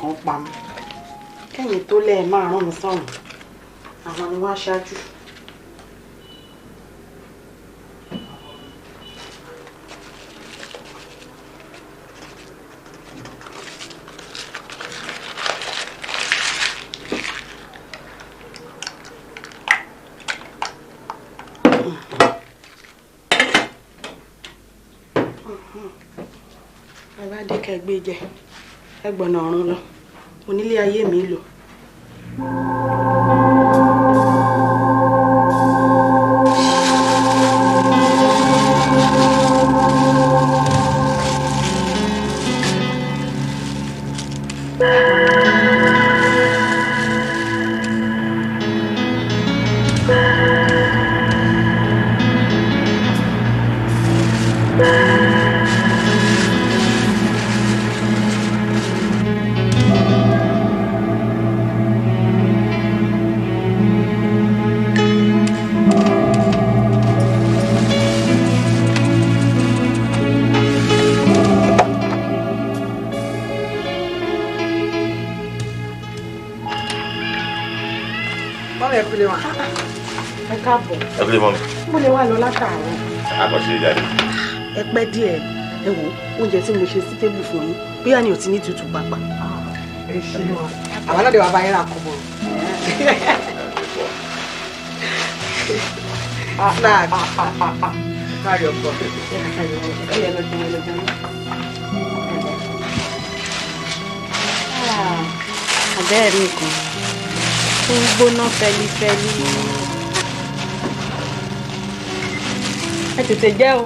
kan pa mí kẹ́yìn tó lẹ́ẹ̀ máa rán mi sọ́run àwọn ni wọ́n á ṣáájú. ẹ bá dé kẹ́ gbé jẹ ẹ gbọ̀nà ọ̀run lọ onílé ayé mi lò. Ẹ káàbọ̀. Ẹ kúlé mọ́ mi. Mo lè wá lọ látàárọ̀. Àkọsí jáde. Ẹ pẹ́ díẹ̀. Ẹ wo oúnjẹ tí mo ṣe sí tébù fún yín bóyá ni ò ti ní tutù pàpà. Ẹ ṣe wọn. Àwọn náà lè wá bá yín rà kọ́ bọ̀. Snack. Kárí ọkọ. Àbẹ́ẹ̀ rí nǹkan tó ń gbóná fẹlifẹli. Ẹ tètè jẹ́ o.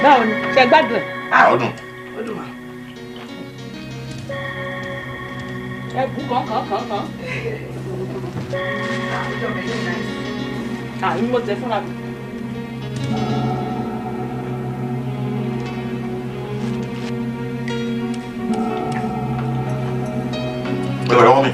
Báwo ni ṣe gbádùn ẹ̀? Ọdún. Ọdún wa. Ẹ bù kàn. Àyìn mo tẹ fúnra mi. Ẹ bẹ̀rẹ̀ wọ́n mi.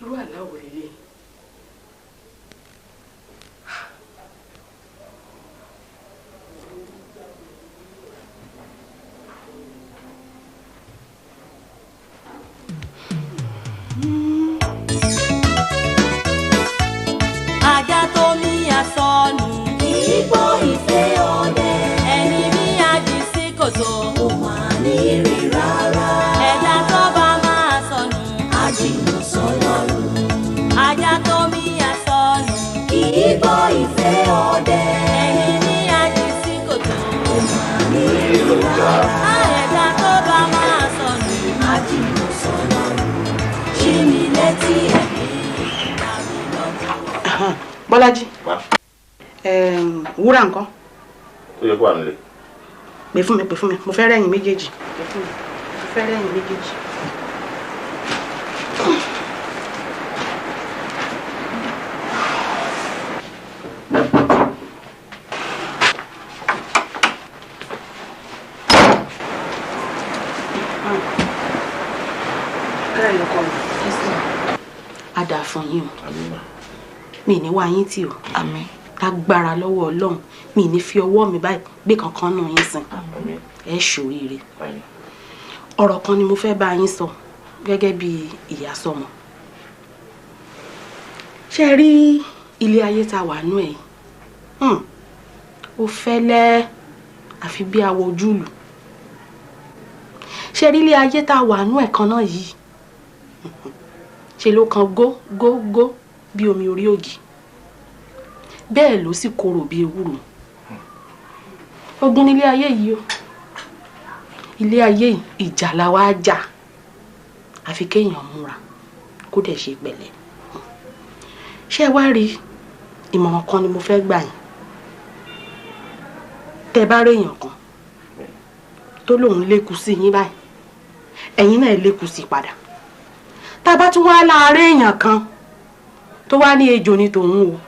Irú àlá wo lélẹ̀? Ajá tó mí àsọnù igbó ìfẹ́ ọdẹ ẹni ní àjì sí kòtò kò máa ní rí rárá ẹ̀dá tó bá máa sọnù àjìnà sọ́lọ́run. Ajá tó mí àsọnù igbó ìfẹ́ ọdẹ ẹni ní àjì sí kòtò kò máa ní rí rárá ẹ̀dá tó bá máa sọnù àjìnà sọ́lọ́run. Ṣí mi létí ẹ̀mí. Bọ́lájí. Wúrà nǹkan. Ó yẹ kó wà nílé. Pè fún mi, mo fẹ́ rẹ́yìn méjèèjì. Pè fún mi, mo fẹ́ rẹ́yìn méjèèjì. Kẹ́rẹ̀ lọ́kọ̀ mi. A dà fún yín o. Mi ní wá yín tì o. Àmín. Lágbára lọ́wọ́ Ọlọ́run mi ní fi ọwọ́ mi báyìí gbé kankan nù yín sìn. Ẹ ṣoríire. Ọ̀rọ̀ kan ni mo fẹ́ bá yín sọ gẹ́gẹ́ bí ìyá sọmọ. Ṣé rí ilé ayé tá wà nú ẹ̀? Ó fẹ́lẹ́ àfi bí awọ ojúlù. Ṣé rí ilé ayé tá wà nú ẹ̀ kan náà yìí? Ṣé ló kan gó bí omi orí ògì. Bẹ́ẹ̀ ló sì korò bí ewúro. Ogun nílé ayé yìí o. Ilé ayé ìjà la wá jà. Àfi kéèyàn múra kó dẹ̀ ṣe pẹ̀lẹ́. Ṣé wá rí ìmọ̀ràn kan ni mo fẹ́ gbà yín. Tẹ́ bá rí èèyàn kan tó lóun lékú sí yín báyìí ẹ̀yin náà lékú sí padà tá a bá tún wá láàárẹ̀ èèyàn kan tó wá ní ejò ní tòun o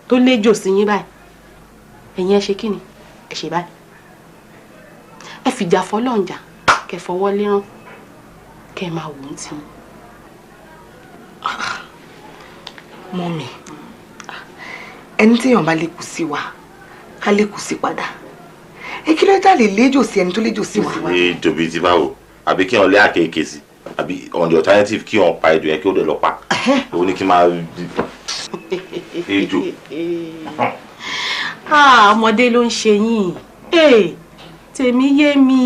tó léjò sí yín báyìí ẹ̀yin ẹ ṣe kí ni ẹ ṣe báyìí ẹ fìjà fọlọ́ǹjà kẹ fọwọ́ lérán kẹ máa wò ó tì í. Mọ́mì ẹni téèyàn bá lékú sí wa ká lékú sí padà kí ló dá lè léjò sí ẹni tó léjò sí wa. ejò bíi ti báwo àbí kí wọn lé àkèké sí àbí on the alternative kí wọn pa ejò yẹn kí ó dẹ̀ lọ pa òun ní kí n máa ejò. ọmọdé ló ń ṣe yín tèmi yé mi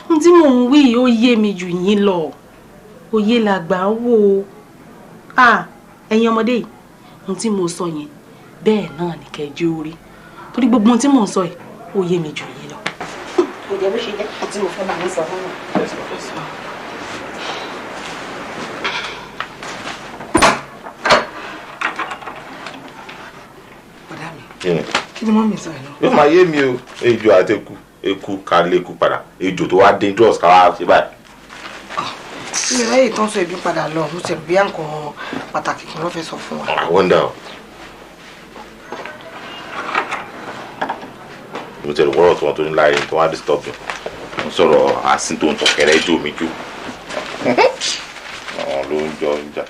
n tí mò ń wí ó yé mi jù yín lọ òye làgbà ń wò ẹ̀yin ọmọdé yìí n tí mo sọ yẹn bẹ́ẹ̀ náà ní kẹjọ orí torí gbogbo ohun tí mò ń sọ yìí ó yé mi jù yín lọ. kò jẹ́ bó ṣe jẹ́ àti mo fẹ́ bá mi sọ fún mi. Bọ̀dá mi kí ni mọ́mì sọ yìí náà. yóò máa yé mi o ejò àti eku ká léku padà ejò tó wá dangerous ká wá ṣe báyìí. ilé ráyè tán sọ ẹbí padà lọ mo ṣe bí nǹkan pàtàkì kí wọ́n fẹ́ sọ fún wa. I wonder. mo tẹ̀lé wọ́rọ̀ tí wọ́n tó ní láàyè tó wá disturb mi mo sọ̀rọ̀ àsìn tó ń tọ̀ kẹrẹ́ jò mí jù àwọn ló ń jọ ń jà.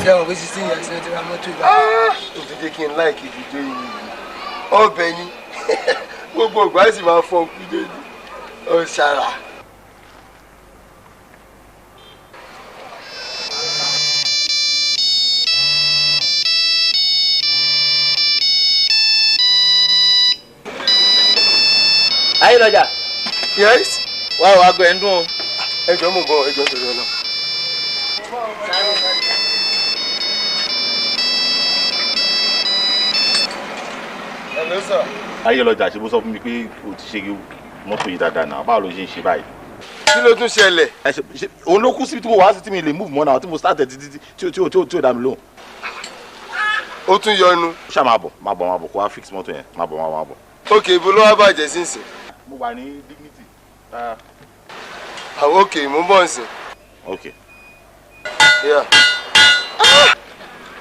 Jẹ́wọ̀n pé 16 years ní ti ra mọ́tò ìgbà. Ó ti jẹ́ kí n láìkì ìdíje yìí. Ọbẹ̀ ni gbogbo ìgbà sì máa fọ́ kúdé ní ọ̀ṣàrà. Ayé lọ́jà. Yes. Wá o, aago ẹ̀ ń dún o. Ẹjọ́ mò ń bọ̀, ẹjọ́ torí ọlọ́. Hello sir. ayé lọ́jà ṣe bó sọ fún mi pé o ti ṣe mọ́tò yìí dáadáa náà báwo ló ṣe ń ṣe báyìí. Kí ló tún ṣẹlẹ̀? òun ló kú síbi tí mo wá sí tí mi lè move mọ́ náà tí mo start ẹ̀ títí tí ó dá mi lóhùn. Ó tún yọnu. ṣá máa bọ̀ kó wá fix mọ́tò yẹn máa bọ̀. Ok, ibo ló wá bàjẹ́ sínsìn? mo wà ní dignity. Àwọn ok, mo ń bọ̀ nsìn. ok. Yeah.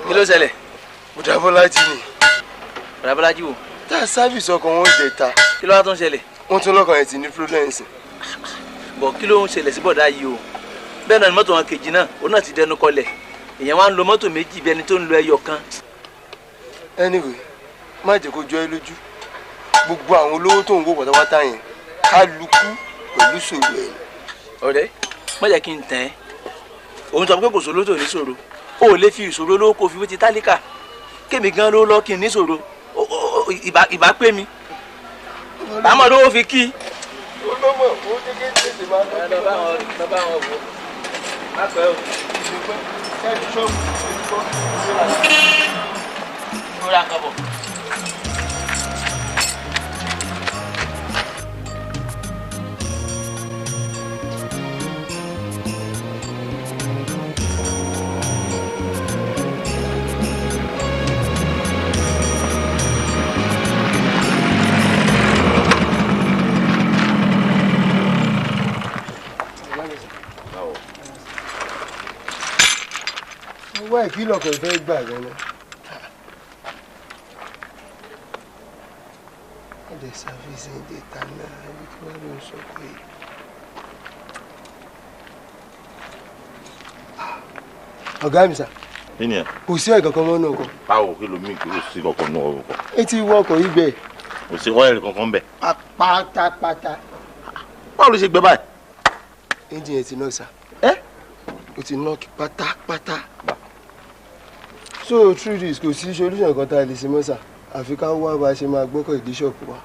Kí ló ṣẹlẹ̀? Bùdá Bọ́lájí ni. Bùdá Bọ́lájí wò. Tá a sáfìsì ọkọ̀ wọn jẹ ta. Kí ló wá tún ṣẹlẹ̀? wọ́n tún lọ́kàn ẹ̀ ti ní florence. bọ̀ kí ló ń ṣẹlẹ̀ sí bọ̀dá yìí o bẹ́ẹ̀ náà ni mọ́tò wọn kejì náà òun náà ti dẹnu kọlẹ̀ èèyàn wá ń lo mọ́tò méjì bí ẹni tó ń lo ẹyọ kan. anyway má jẹ́ kó jọ ẹ́ lójú gbogbo àwọn olówó tó ń wò pátápátá yẹn kálukú pẹ̀lú ṣòro ẹ̀. ọ̀rẹ́ má jẹ́ kí n tẹ̀ ẹ́ òun sọ pé kò sòrò tó ní ṣòro o ò lè fi ìṣòro lówó kó fi wé ti tálíkà kémi gan ló lọ kí n ní ṣòro ìbá pé mi àmọ́ lówó fi kí. olómọ owó kékeré tètè máa lọ. lọ bá wọn wò má pẹ́ o. kẹ́ni ṣọ́ọ̀bù ìrora kan bọ̀. wá ìkìlọ̀ kan fẹ́ gbà gan-an. the servicing data náà ibi tí wọ́n ló ń sọ pé ọ̀gá mi sà. kí ni ẹ. kò sí ẹ̀kan kan mọ́ náà kọ. báwo kí ló mí kí ló sí kankan náà ọkọ. etí wọ ọkọ̀ yìí gbẹ. kò sí ọ́ìlì kankan bẹ̀. pátápátá. báwo ló ṣe gbẹ báyìí. engine ẹ̀ ti knock sà. ẹ. o ti knock pátápátá. so through this kò sí solution kan tá a lè ṣe mọ́ sà àfi ká wá bá a ṣe máa gbọ́kọ̀ ìdí ṣọ́ọ̀pù wa.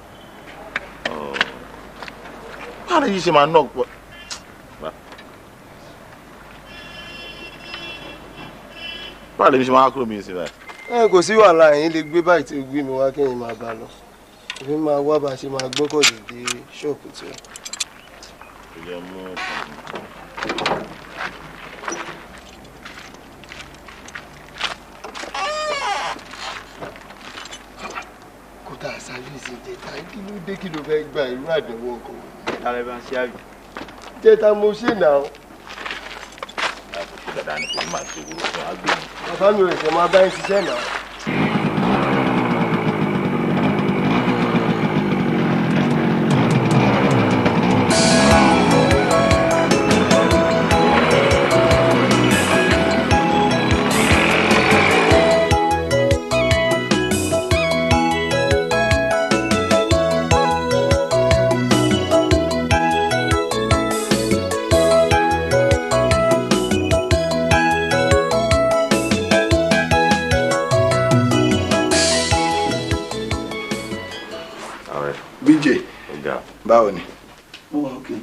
báwo lè yí ṣe máa knock pọ̀. báwo lè mi ṣe máa kúrò mí sí báyìí. ẹ kò sí wàhálà yín lè gbé báyìí tí ó gbé mi wá kẹ́yìn máa bá a lọ èmi máa wá bá a ṣe máa gbọ́kọ̀ ìdí ṣọ́ọ̀pù tí wọn. kódà sáfíìsì jẹta kí ló dé kí ló fẹ́ gba irú àdánwò ọkọ̀ wọn. ààrẹ bá ń ṣe àbí. jẹta mo ṣe náà. ṣe dáadáa ni kò ní máa ṣe owó fún agbóhùn. bàbá mi ò ṣe máa bá yín ṣiṣẹ́ náà. báwo ni. mo wà òkè.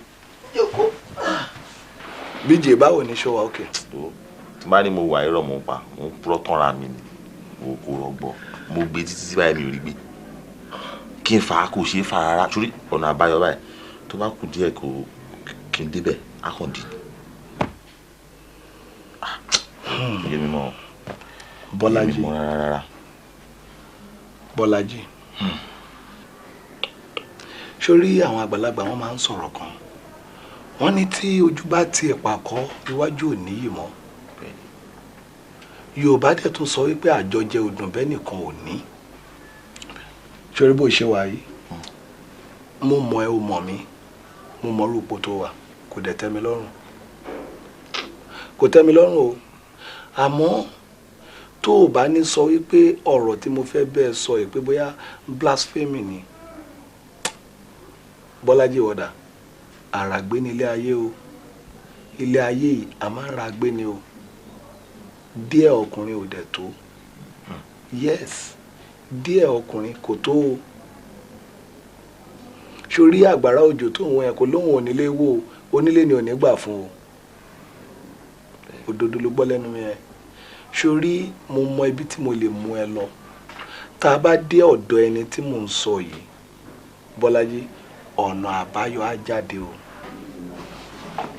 bíjè báwo ni ṣó wà òkè. tí bá ní mo wà irọ́ mo pa mo purọ́ tánra mi ni mo kò rọgbọ mo gbé títí tí báyìí mi ò rí gbé kí n fà á kò ṣeé fà rárá torí ọ̀nà àbáyọ báyìí tó bá kù díẹ̀ kò kí n débẹ̀ á kàn dì ní. yé mi mọ́ Bọ́lájí yé mi mọ́ rárá. Bọ́lájí sórí àwọn àgbàlagbà wọn máa ń sọ̀rọ̀ kan wọ́n ní tí ojú bá ti ìpàkọ́ iwájú ò níyì mọ́ Yorùbá dẹ̀ tún sọ wípé àjọjẹ ọdún bẹ́ẹ̀ nìkan ò ní sórí bó ṣe wà yìí mo mọ̀ ẹ́ o mọ̀ mí mo mọ̀ rúpò tó wà kò dẹ̀ tẹ́ mi lọ́rùn kò tẹ́ mi lọ́rùn o àmọ́ tó o bá ní sọ wípé ọ̀rọ̀ tí mo fẹ́ bẹ́ẹ̀ sọ yìí pé bóyá blasphemy ni Bọ́lájí wọ̀dà àràgbé ní ilé ayé o ilé ayé yìí a máa ń ràgbé ni o díẹ̀ ọkùnrin ò dẹ̀ tó yes díẹ̀ ọkùnrin kò tó o sórí àgbàrá òjò tó ń wọn ẹ̀ kó lóhùn onílé wò onílé ni ò ní gbà fún o òdodo ló gbọ́ lẹ́nu mi ẹ̀ sórí mo mọ ibi tí mo lè mú ẹ lọ tá a bá dé ọ̀dọ̀ ẹni tí mò ń sọ yìí Bọ́lájí ọ̀nà àbáyọ á jáde o.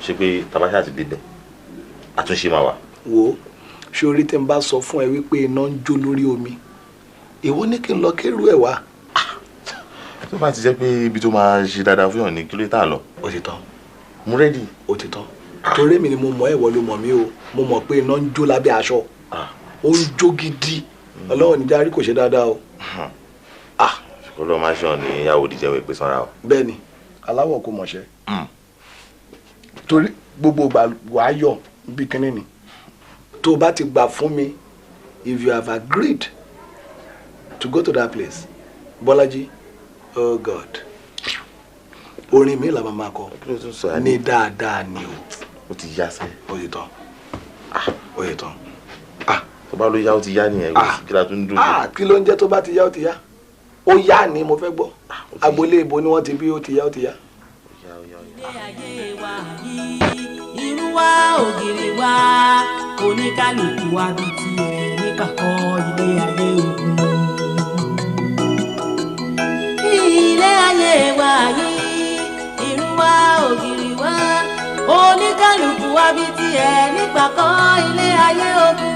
ṣé pé tabasha ti débẹ̀ àtúnṣe máa wà. wo sórí tí n bá sọ fún ẹ wípé iná ń jó lórí omi ìwọ ní kí n lọ kérú ẹ wá. tó bá ti jẹ́ pé ibi tó máa ṣe dáadáa fún yàn ní kí ló tà lọ. ó ti tán. mo rẹ́dì. ó ti tán. torí mi ni mo mọ̀ ẹ̀wọ̀ ló mọ̀ mí o mo mọ̀ pé iná ń jó lábẹ́ aṣọ ó ń jó gidi Ọlọ́run níjà rí kò ṣe dáadáa o. kó lọ́ọ́ máa ṣàn ní ìyàwó òdìjẹ́ wẹ̀ pé sanra o. bẹ́ẹ̀ni aláwọ̀ kò mọ̀ṣẹ́ torí gbogbo ìgbà wàá yọ̀ bí kínní ni tó bá ti gbà fún mi if you have agreed to go to that place Bọ́lájí oh God orin mi làwọn máa kọ ní dáadáa ni o ti yá sẹ́ ó yẹ tán ó yẹ tán tó bá ló yá ó ti yá nìyẹn kí la tún dùn. kí ló ń jẹ́ tó bá ti yá ó ti yá ó yá ni mo fẹ́ gbọ́ agboolé ibo ni wọ́n ti bí ó ti yá ó ti yá. ilé ayé wa yìí irú wa ògiri wa oníkálukú wa bí tiẹ̀ nípàkọ́ ilé ayé ogun. ilé ayé wa yìí irú wa ògiri wa oníkálukú wa bí tiẹ̀ nípàkọ́ ilé ayé ogun.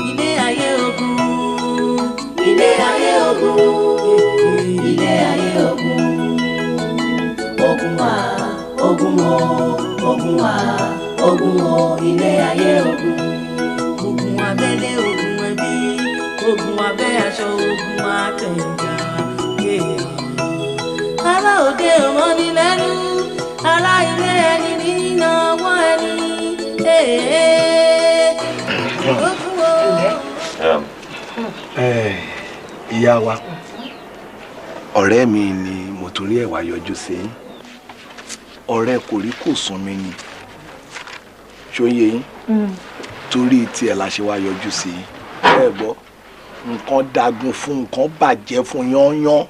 ilé ayé ogun ilé ayé ogun ilé ayé ogun ogun wa ogun o ogun wa ogun o ilé ayé ogun ogun abẹ́lé ogun ẹbí ogun abẹ́ aṣọ ogun àtẹ̀jà ará òde òmọ́ni lẹ́nu ará ilé ẹni nínú ọwọ́ ẹni ogun o. ìyá wa ọ̀rẹ́ mi ni mo torí ẹ̀ wá yọjú sí ọ̀rẹ́ kòríkòsùn mi ni ṣóyè yín torí tiẹ̀ la ṣe wá yọjú sí ẹ gbọ́ nǹkan dagun fún nǹkan bàjẹ́ fún yányán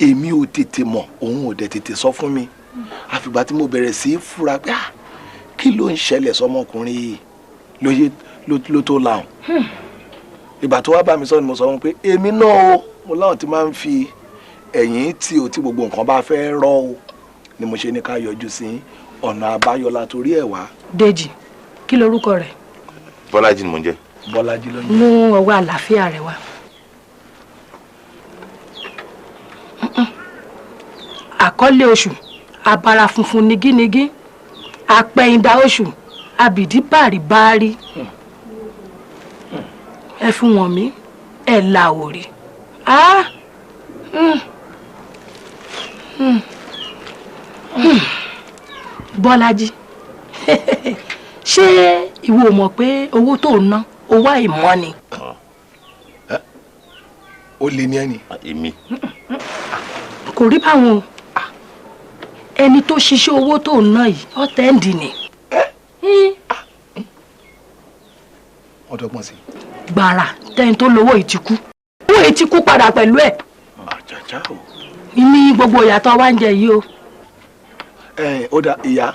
èmi ò tètè mọ̀ òun ò dẹ̀ tètè sọ fún mi àfìgbà tí mo bẹ̀rẹ̀ sí í fura pé kí ló ń ṣẹlẹ̀ sọmọkùnrin yìí lóye ló tó láwọn ìgbà tó wá bá mi sọ ni mo sọ wọn pé èmi náà o mo láwọn ti máa ń fi ẹ̀yìn tí o tí gbogbo nǹkan bá fẹ́ rọ́ o ni mo ṣe ní ká yọjú sí ọ̀nà àbáyọ la torí ẹ̀ wá. Dèjì kí lorúkọ rẹ̀. Bọ́lájí ni mò ń jẹ́. Bọ́lájí ló ń jẹ́. mú ọwọ́ àlàáfíà rẹ̀ wá. àkọlé oṣù abara funfun nigínigín àpẹ̀yìndà oṣù abìdí bàrìbàrì ẹ fún wọn mi ẹ la òrì Bọ́lájí ṣé ìwọ mọ̀ pé owó tó ń ná owó àìmọ́ ni. ó lè ní ẹni. èmi. kò rí báwọn o ẹni tó ṣiṣẹ́ owó tó ń ná yìí ọ̀tẹ́ǹdì ni. wọ́n dọ́gbọ́n sí. gbàrà tẹ́ni tó lówó ìtìkú owó ìtìkú padà pẹ̀lú ẹ̀. àjàjà o. ní gbogbo ìyàtọ̀ wa ń jẹ yìí o. ó dá ìyá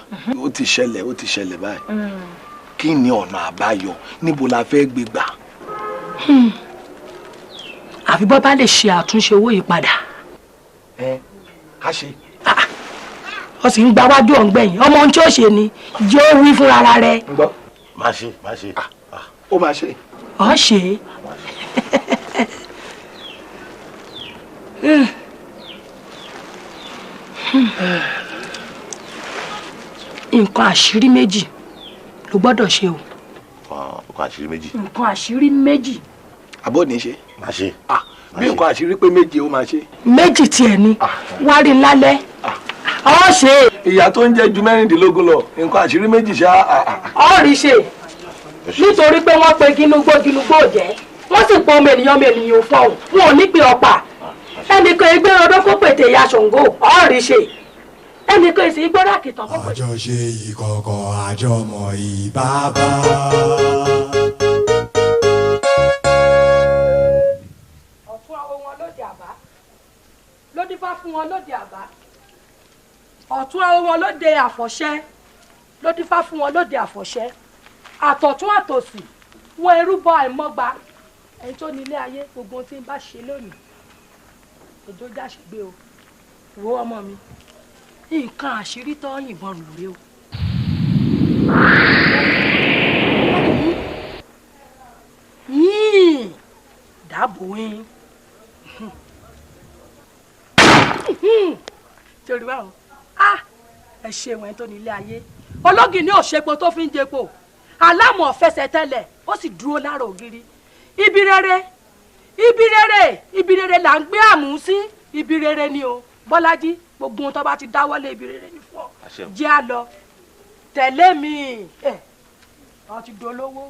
ó ti ṣẹlẹ̀ báyìí kí ni ọ̀nà àbáyọ níbo la fẹ́ gbé gbà. àfi bọ́ bá lè ṣe àtúnṣe owó yìí padà. ká ṣe. ó sì ń gba wájú ọ̀ngbẹ̀yìn ọmọ ohun tí ó ṣe ni jẹ́ ó wí fún ara rẹ̀. má ṣe. ó máa ṣe. ó ṣe. nǹkan àṣírí méjì ló gbọ́dọ̀ ṣe o. nǹkan àṣírí méjì. nǹkan àṣírí méjì. àbọ̀ ní ṣe. má ṣe. bí nǹkan àṣírí pé méje ó máa ṣe. méjì tiẹ̀ ni wá rí lálẹ́ ó ṣe. ìyá tó ń jẹ ju mẹ́rìndínlógún lọ nǹkan àṣírí méjì ṣá. ó rí ṣe nítorí pé wọ́n pe gínúgbó jẹ́ wọ́n sì pọ̀ ọmọ ènìyàn ò fọ̀hún wọn ò ní pe ọ̀pá ẹnìkan ẹgbẹ́ ọdún kó pètè ìyá Ṣàngó ó rí ṣe ẹnìkan èsì gbọ́dọ̀ àkìtàn kó pètè. àjọṣe ìkọ̀kọ̀ àjọmọ̀ ìbábá. ọ̀tún àwọn wọn lóde àbá ló dífá fún wọn lóde àbá ọ̀tún àwọn wọn lóde àfọ̀ṣẹ́ ló dífá fún wọn lóde àfọ̀ṣẹ́ àtọ̀tún àtòsì wọn ẹrúbọ àìmọ́gba ẹni tó ní ilé ayé gbogbo tí ń bá ṣe lónìí èdè ó jáṣègbè o wo ọmọ mi nǹkan àṣírí tó yìnbọn lù rí o. dáàbò wín torí báwo ẹ ṣe wọn tó ní ilé ayé ológì ní òṣèpo tó fi ń jẹpo alámọ̀ fẹsẹ̀ tẹ́lẹ̀ ó sì dúró lára ògiri ibi rere là ń gbé àmú sí ibi rere ni o Bọ́lájí gbogbo ohun tó bá ti dáwọ́lé ibi rere ni fún ọ jẹ́ á lọ tẹ̀lé mi ọ ti dolówó.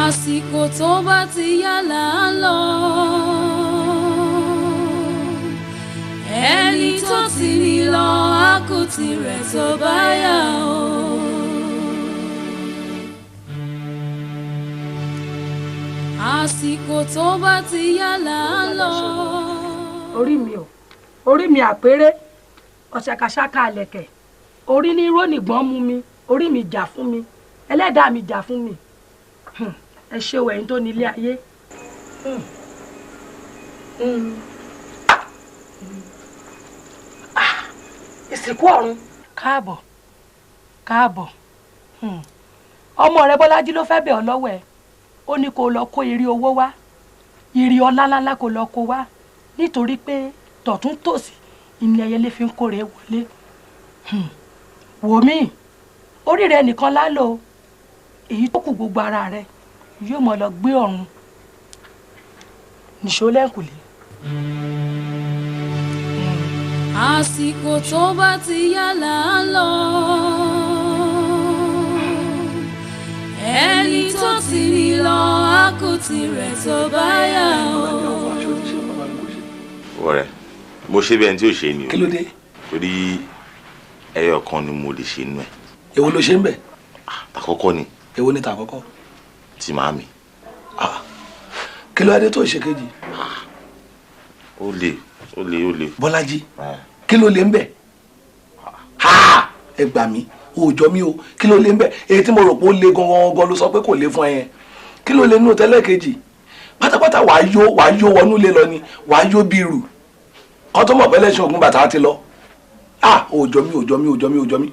àsìkò tó bá ti yá là ń lọ ẹni tó ti ní lọ á kú tirẹ̀ tó bá yá o. àsìkò tó bá ti yá là ń lọ. orí mi àpérè ọ̀ṣàkàṣàkà àlẹ̀kẹ̀ orí ní rónìgbọ́n mú mi orí mi jà fún mi ẹlẹ́dàá mi jà fún mi ẹ ṣe wẹ̀yìn tó nílé ayé. ìsìnkú ọ̀run káàbọ̀ káàbọ̀ ọmọ rẹ Bọ́lájí ló fẹ́ bẹ̀ ọ́ lọ́wọ́ ẹ̀ ó ní kó lọ kó ìrì owó wá ìrì ọlálálá kó lọ kó wá nítorí pé tọ̀tún tòsì ìní ẹyẹlé fi ń kórè wọlé wò mí orí rẹ nìkan lálò èyí tó kù gbogbo ara rẹ yóò mọ lọ gbé ọ̀run nìṣó lẹ́ǹkùlé. àsìkò tó bá ti yá là ń lọ ẹni tó ti ní lọ á kú tirẹ̀ tó bá yá o. ọ̀rẹ́ mo ṣe bí ẹni tí ò ṣe ni o. kí ló dé. torí ẹyọ kan ni mo lè ṣe nú ẹ. èwo ló ṣe ń bẹ̀. tàkọ́kọ́ ni. èwo ni tàkọ́kọ́. ti màámi. kí ló dé tó ṣe kejì. ó le. Bọ́lájí kí ló lè ń bẹ̀. ẹ gbà mí òòjọ́ mi o kí ló lè ń bẹ̀ èyí tí mo rò pé ó le gangan ló sọ pé kò le fún ẹ yẹn kí ló lè nú tẹ́lẹ̀ kejì pátápátá wàá yó wọnú lé lọ ni wàá yó bí irú kọ́ tó mọ̀ pé lẹ́sìn ògùn bàtà ti lọ òòjọ́ mi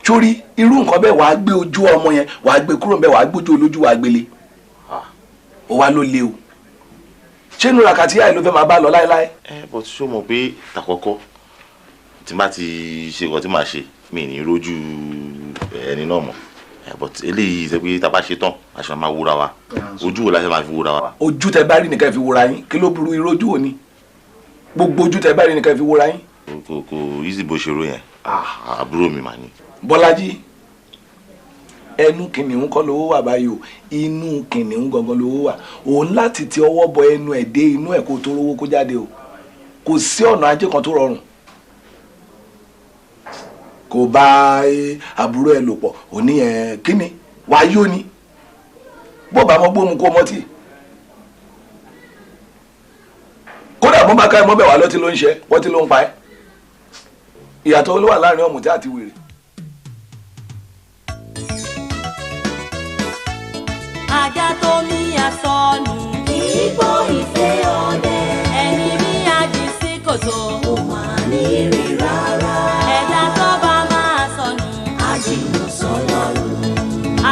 sórí irú nǹkan bẹ́ẹ̀ wàá gbé ojú ọmọ yẹn wàá gbé kúrò bẹ́ẹ̀ wàá gbójú olójú wàá gbélé ó wá ló lé o ṣé inú ràkàtì àì ló fẹ́ máa bá lọ láéláé. bó ti ṣó mọ̀ pé tàkọ́kọ́ tí má ti ṣe nǹkan tí màá ṣe mi ní rójú ẹni náà mọ̀ but eléyìí ṣe pé tá a bá ṣe tán a ṣe máa wúra wa ojú wo la ṣe máa fi wúra wa. ojú tẹ bá rí nìkan fi wúra yín kí ló burú irú ojú òní gbogbo ojú tẹ bá rí nìkan fi wúra yín. kò easy bó ṣe ro yẹn àbúrò mi mà ní. Bọ́lájí ẹnu kìnìún kọ́ lówó wà báyìí o inú kìnìún gangan lówó wà òun láti ti ọwọ́ bọ ẹnu ẹ̀ dé inú ẹ̀ kó tó rówó kó jáde o kò sí ọ̀nà ajé kan tó rọrùn kò bá àbúrò ẹ̀ lò pọ̀ òní ẹ̀ kíni wàá yó ni bó bá mọ gbóhùn kó mọtì kódà bó bá ká ẹ mọ́ bẹ̀ wá lọ́tí ló ń ṣe wọ́tí ló ń pa ẹ́ ìyàtọ̀ olówó wà láàrin ọ̀mùtí àti wèrè. ajá tó ní àsọnù ìgbó ìfẹ́ ọdẹ ẹni ní àdìsí kòtò kò máa ní rí rárá ẹ̀dá tó bá máa sọnù àjìnà sọ́lọ́run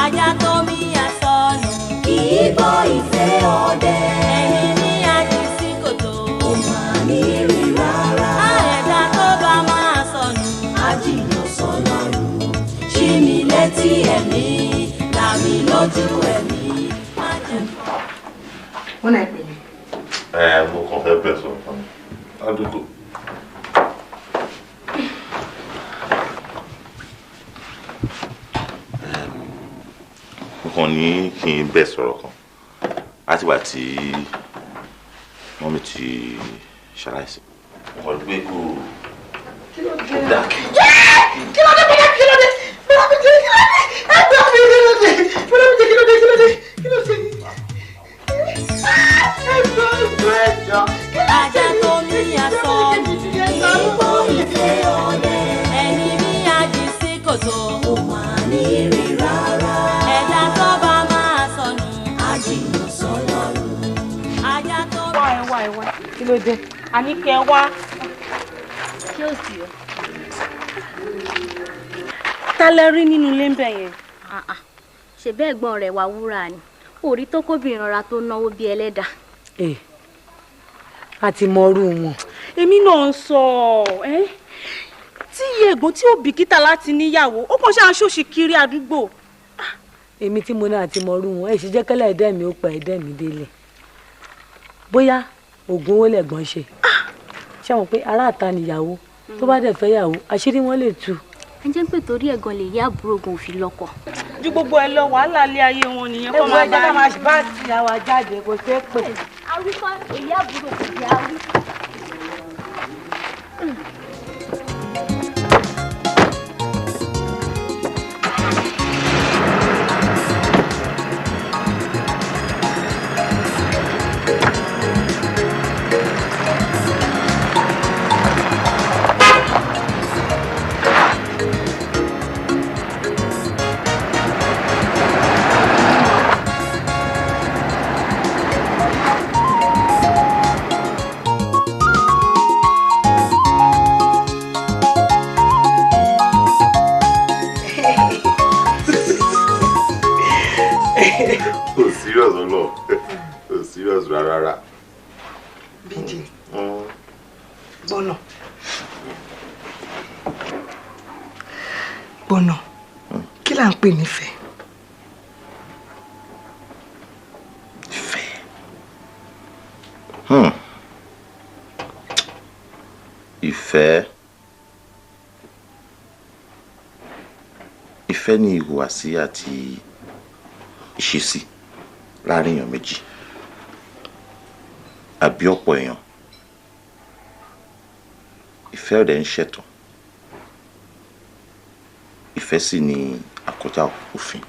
ajá tó ní àsọnù ìgbó ìfẹ́ ọdẹ ẹni ní àdìsí kòtò kò máa ní rí rárá ẹ̀dá tó bá máa sọnù àjìnà sọ́lọ́run ṣí mi létí ẹ̀mí làmì lójú ẹ̀mí. wọ́n náà pè mí. mo kàn fẹ́ bẹ̀ sọ fún mi. Adugo. Mo kàn ní kí n bẹ̀ sọ̀rọ̀ kan láti wà tí wọ́n mi ti ṣaláìsí. Mo rò pé kò dá. Kí ló dé bẹ́ẹ̀ kí ló dé bẹ́ẹ̀ mi jẹ́ kí ló dé ẹgbẹ́ mi kí ló dé bẹ́ẹ̀ mi jẹ́ kí ló dé kí ló dé kí ló dé. Ajá tó ní àsọnù ìgbó ìfẹ́ ọdẹ ẹni ní àjì sí kòtò ó máa ní rí rárá. Ẹ̀dá tó bá máa sọnù àjìnà sọ́lọ́run. Ajá tó wá kí ló dé? A ní kẹ́ wá. Kí ó sì ọ́. Ta lẹ rí nínú ilé ń bẹ̀ yẹn? Ṣe bẹ́ẹ̀ gbọ́n rẹ̀ wá wúrà ni. Orí tó kóbìnrin rọra tó náwó bí ẹlẹ́dà. A ti mọrú wọn. Èmi náà ń sọ tí iye ẹ̀gbọ́n tí ó bìkítà láti níyàwó ó kàn ṣáà ṣòṣì kiri àdúgbò. Èmi tí mo náà ti mọrú wọn ẹ sì jẹ́ kẹ́lẹ́ ẹ̀dẹ́ mi ó pa ẹ̀dẹ́ mi délẹ̀. Bóyá oògùn owó lẹ̀gbọ́n ṣe. Ṣé àwọn pé aráàta nìyàwó tó bá dẹ̀ fẹ́ yàwó àṣírí wọn lè tú. Ẹ jẹ́ pé torí ẹ̀gàn lè yá àbúrò gan òfin lọ́kọ. Ju gbogbo ẹ lọ wàhálà ilé ayé wọn nìyẹn kó máa bá máa bá ti àwa jáde kò ṣeé pè. Àwíkọ́ èyí àbúrò kò jẹ́ àwí. Rárá. BJ. Gbọ́nà. Gbọ́nà. Kí là ń pè nífẹ̀ẹ́? Ìfẹ́. Ìfẹ́. Ìfẹ́ ni ìhùwàsí àti ìṣesí láàrin èèyàn méjì. Àbí ọ̀pọ̀ èèyàn. Ìfẹ́ ọ̀dẹ̀ ń ṣẹ̀tàn. Ìfẹ́ sì ni àkọjá òfin.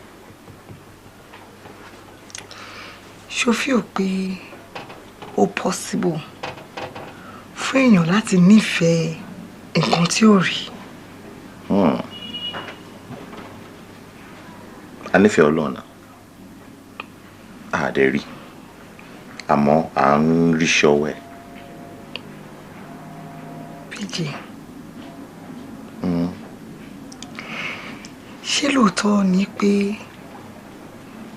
Ṣòfí ò pé ó possible fún èèyàn láti nífẹ̀ẹ́ nǹkan tí ó rí. A nífẹ̀ẹ́ Ọlọ́run náà. A dẹ̀ rí. Àmọ́ à ń rí ṣọwẹ́. BJ. Ṣé lóòótọ́ ni pé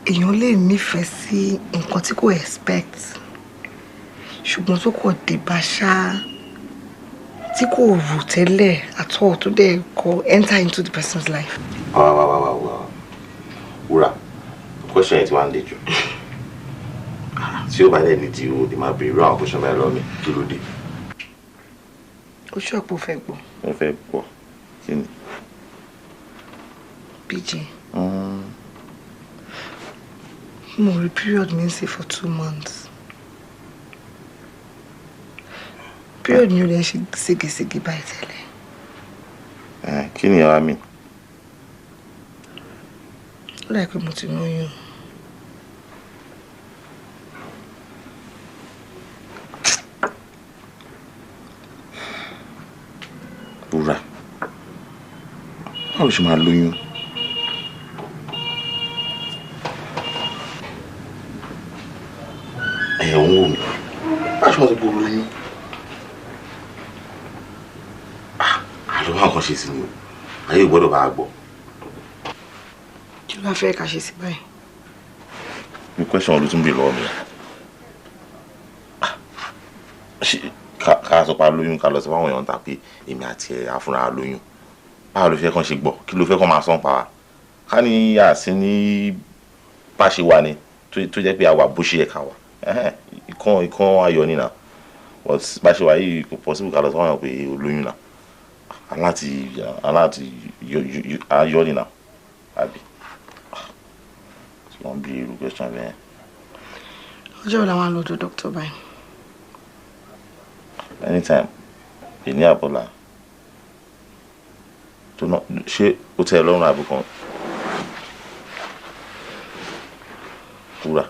èèyàn lè nífẹ̀ẹ́ sí nǹkan tí kò expect ṣùgbọ́n tó kò dé bá ṣá tí kò rò tẹ́lẹ̀ at all tó dẹ̀ kọ enter into the person's life? Wúrà, question yẹn ti wá ń le jù. Tí ó bá dẹ̀ ní tí o lè máa béèrè àwọn question báyìí lọ́wọ́ mi kí ló dé? Ó ṣọ̀pọ̀ fẹ́ gbọ́. Mo fẹ́ gbọ́ kí ni? BJ. Mo rí period mi ń ṣe for 2 months. Period mi ò lè ṣe ségesège báyìí tẹ́lẹ̀. Kí ni àwa mi? Ó dà pé mo ti lóyún. Wúrà, báwo ló ṣe máa lóyún? Ẹ̀ ń wò mí. Báwo ṣe máa gbó lóyún? Àlọ́ máa kàn ṣe sí ni o. Ayé gbọ́dọ̀ bá a gbọ́. Kí ló fẹ́ ká ṣe sí báyìí? Mi question ló tún bí lọ́wọ́ mi. Ká sọ pa lóyún ká lọ sí fáwọn èèyàn ta pé èmi àti ẹ̀ afúnra lóyún. Báwo ló fẹ́ kàn ṣe gbọ́? Kí ló fẹ́ kàn máa sọ́n pa wá? Ká ní àsín ní bá ṣe wà ní tó jẹ́ pé a wà bó ṣe ẹ̀ka wà. Ìkan ayọ̀ nínà. but bá ṣe wà yìí kò possible ká lọ sọ́wọ́n pé olóyún náà aláàtì ayọ́lì náà àbí wọ́n bí irú question bẹ́ẹ̀. ọjọ́ wo la máa lọ ọ̀dọ̀ doctor báyìí. anytime èní àbọ̀là tó náà ṣé ó tẹ́ ẹ lọ́rùn àbúkan kúrà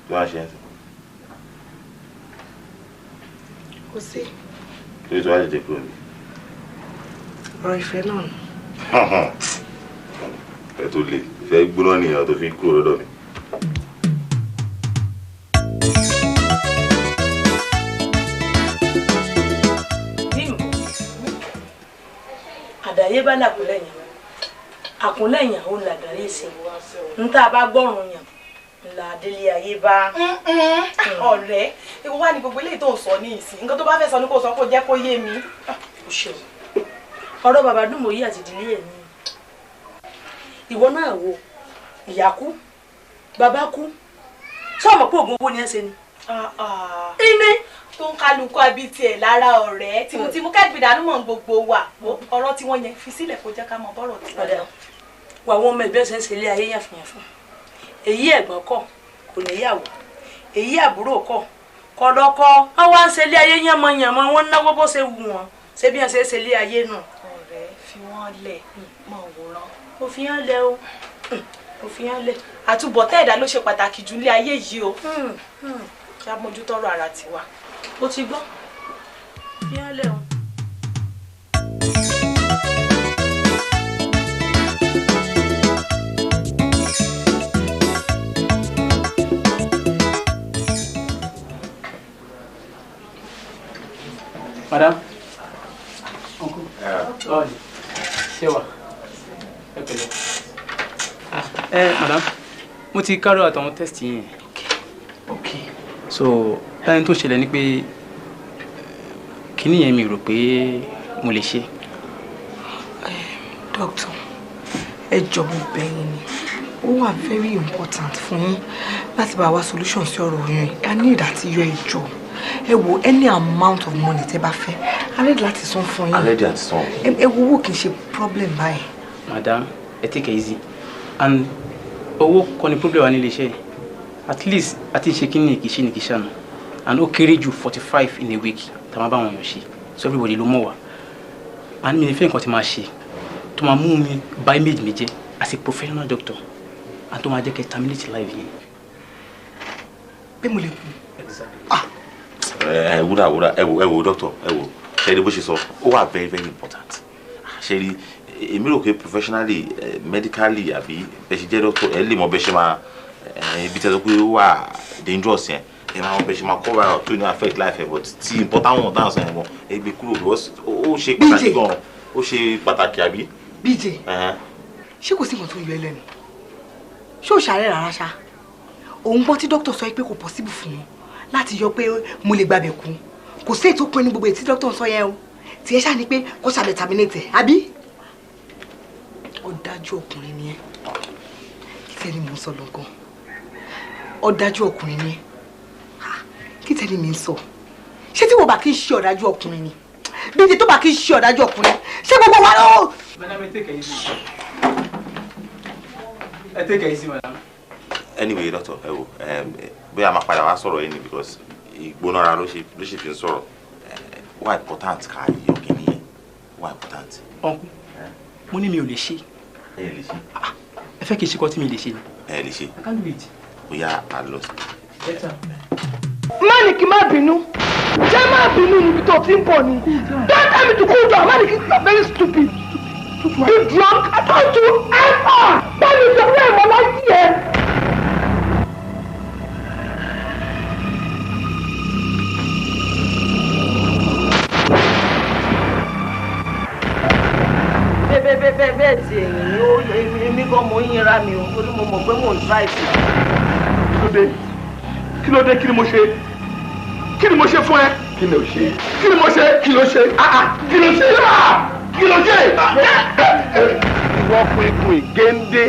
bí wọ́n ṣe ń sìn. kò sí. kí ló tó wá lè dé kúrò ní. ọ̀rọ̀ ìfẹ́ náà ni. ẹ tó lè fẹ́ gbóná nìyẹn tó fi kúrò lọ́dọ̀ mi. àdáyébá làkúnlẹ̀yìn àkúnlẹ̀yìn àwọn làdáyé sí n tá a bá gbọ́rùn yàn ńlá délé ayé bá. ọ̀rẹ́ ewu wá ní gbogbo eléyìí tó ń sọ ní ìsìn nǹkan tó bá fẹ́ sọ ní kó sọ kó jẹ́ kó yé mi. o ṣeun ọ̀rọ̀ bàbá dùnmọ̀yí àti ìdílé ẹ̀ ní ìwọ náà wo ìyá kú bàbá kú ṣé ọmọ pé oògùn owó ni ẹ ṣe ni. ìní tó ń kálukú àbí tiẹ̀ lára ọ̀rẹ́ tìmùtìmù kẹ́gbìn dànù mọ̀ gbogbo wa ọ̀rọ̀ tí wọ́n yẹn fi sílẹ̀ kó jẹ́ ká mọ bọ́rọ̀ tí wọ́n lọ. wà wọ́n ọmọ ẹgbẹ́ ṣe ń ṣe ilé ayé yàfùnyàfùn èyí ẹ̀gbọ́n kọ̀ kò níyàwó èyí àbúrò kọ̀ kọ̀dọ̀kọ̀ wọ́n wá ń ṣe ilé ayé yànmọ̀yànmọ̀ wọ́n náwó bó ṣe wù wọ́n ṣé bí wọ́n ṣe ń ṣe ilé ayé nù. ọ̀rẹ́ fi wọ́n lẹ̀ mọ̀ wòran. mo fi hàn lẹ o mo fi hàn lẹ. àtúbọ̀tán ẹ̀dá ló ṣe pàtàkì jù ilé ayé yìí o kí a mójútọ́rọ̀ ara tiwa. o ti gbọ́ fi hàn lẹ o. Madam, uncle, ṣé wà? Ẹ pẹ̀lẹ́. Madam, mo ti carry out àwọn test yẹn. Okay. So, ẹni tó ṣẹlẹ̀ ni pé kíní yẹn mi rò pé mo lè ṣe. Doctor, ẹ jọ̀ọ́ mo bẹ̀ yín ni. Ó wà very important fún yín láti bá wa solution sí ọ̀rọ̀ yẹn. I need àti yọ ẹjọ́. Ẹ wo any amount of money tẹ́ bá fẹ́ a ready láti san fún yín. a ready àti san. ẹ wo owó kì í ṣe problem báyìí. Madam, ẹ take it easy and owó kọ́ ni problem wa nílé iṣẹ́ at least àti ṣe kí ni kì í ṣe ni kì í ṣàná and ó kéré ju 45 in a week tá máa bá wọn yàn ṣe so everybody ló mọ̀ wá and mi ní fẹ́ nǹkan tí máa ṣe tó máa mú mi bá image mi jẹ́ as a professional doctor and tó máa jẹ́ kẹ́ terminate life yẹn. bí mo lè kú. wúrà ẹ wo doctor ẹ wo ṣe rí bó ṣe sọ ó wà very very important ṣe rí èmi rò pé professionally medically àbí bẹ́ẹ̀ ṣe jẹ́ doctor ẹ lè mọ bẹ́ẹ̀ ṣe máa ibi tẹ́ sọ pé ó wà dangerous yẹn ẹ máa mọ bẹ́ẹ̀ ṣe máa cover up tó ní affect life ẹ but tí important one dáhùn sẹ́yìn mọ́ ẹ gbé kúrò because ó ṣe pàtàkì gan ó ṣe pàtàkì àbí. BJ ṣé kò sí nǹkan tó ń yọ ẹ lẹ́nu ṣé ò ṣàárẹ̀ rárá ṣá òun gbọ́ tí doctor sọ pé kò possible fún un láti yọ pé mo lè gbàbẹ̀ kú kò sí ètò pin ní gbogbo ètí dókítà sọ yẹn o tí ẹ ṣáà ní pé kó ṣàbẹ̀ terminate àbí. ọ̀dájú ọkùnrin ni ẹ kí tẹ́lẹ̀ mi ń sọ lọ́gán ọ̀dájú ọkùnrin ni ẹ kí tẹ́lẹ̀ mi ń sọ ṣé tí wọ́n bá kí ń ṣe ọ̀dájú ọkùnrin ni bí ti tó bá kí ń ṣe ọ̀dájú ọkùnrin ṣé gbogbo wa lọ. Madam, ẹ take it easy. Ẹ take it easy, madam. Anyway doctor ẹ wo bóyá máa padà wá sọ̀rọ̀ yìí ni because ìgbónára ló ṣe fi ń sọ̀rọ̀ why important ká yọ kíní yẹn why important. Uncle, mo ní mi ò lè ṣe. ẹ lè ṣe. ẹ fẹ́ kí n ṣe kọ́ tí mi lè ṣe ni. ẹ lè ṣe. I can't do it. bóyá a lọ. má ní kí n má bínú jẹ́ má bínú níbi tó ti ń bọ̀ ni don't tell me to cool down má ní kí n sọ very stupid you drunk I told you ever bá mi sọ pé ìmọ̀ láti yẹ. bẹ́ẹ̀ tí èyí ó èmi gan mo ń yẹra mi o torí mo mọ̀ pé mò ń drive. kí ló dé kí ni mo ṣe fún ẹ. kí ló ṣe kí ló ṣe kí ló ṣe ìwọ fún ikú ìgéńdé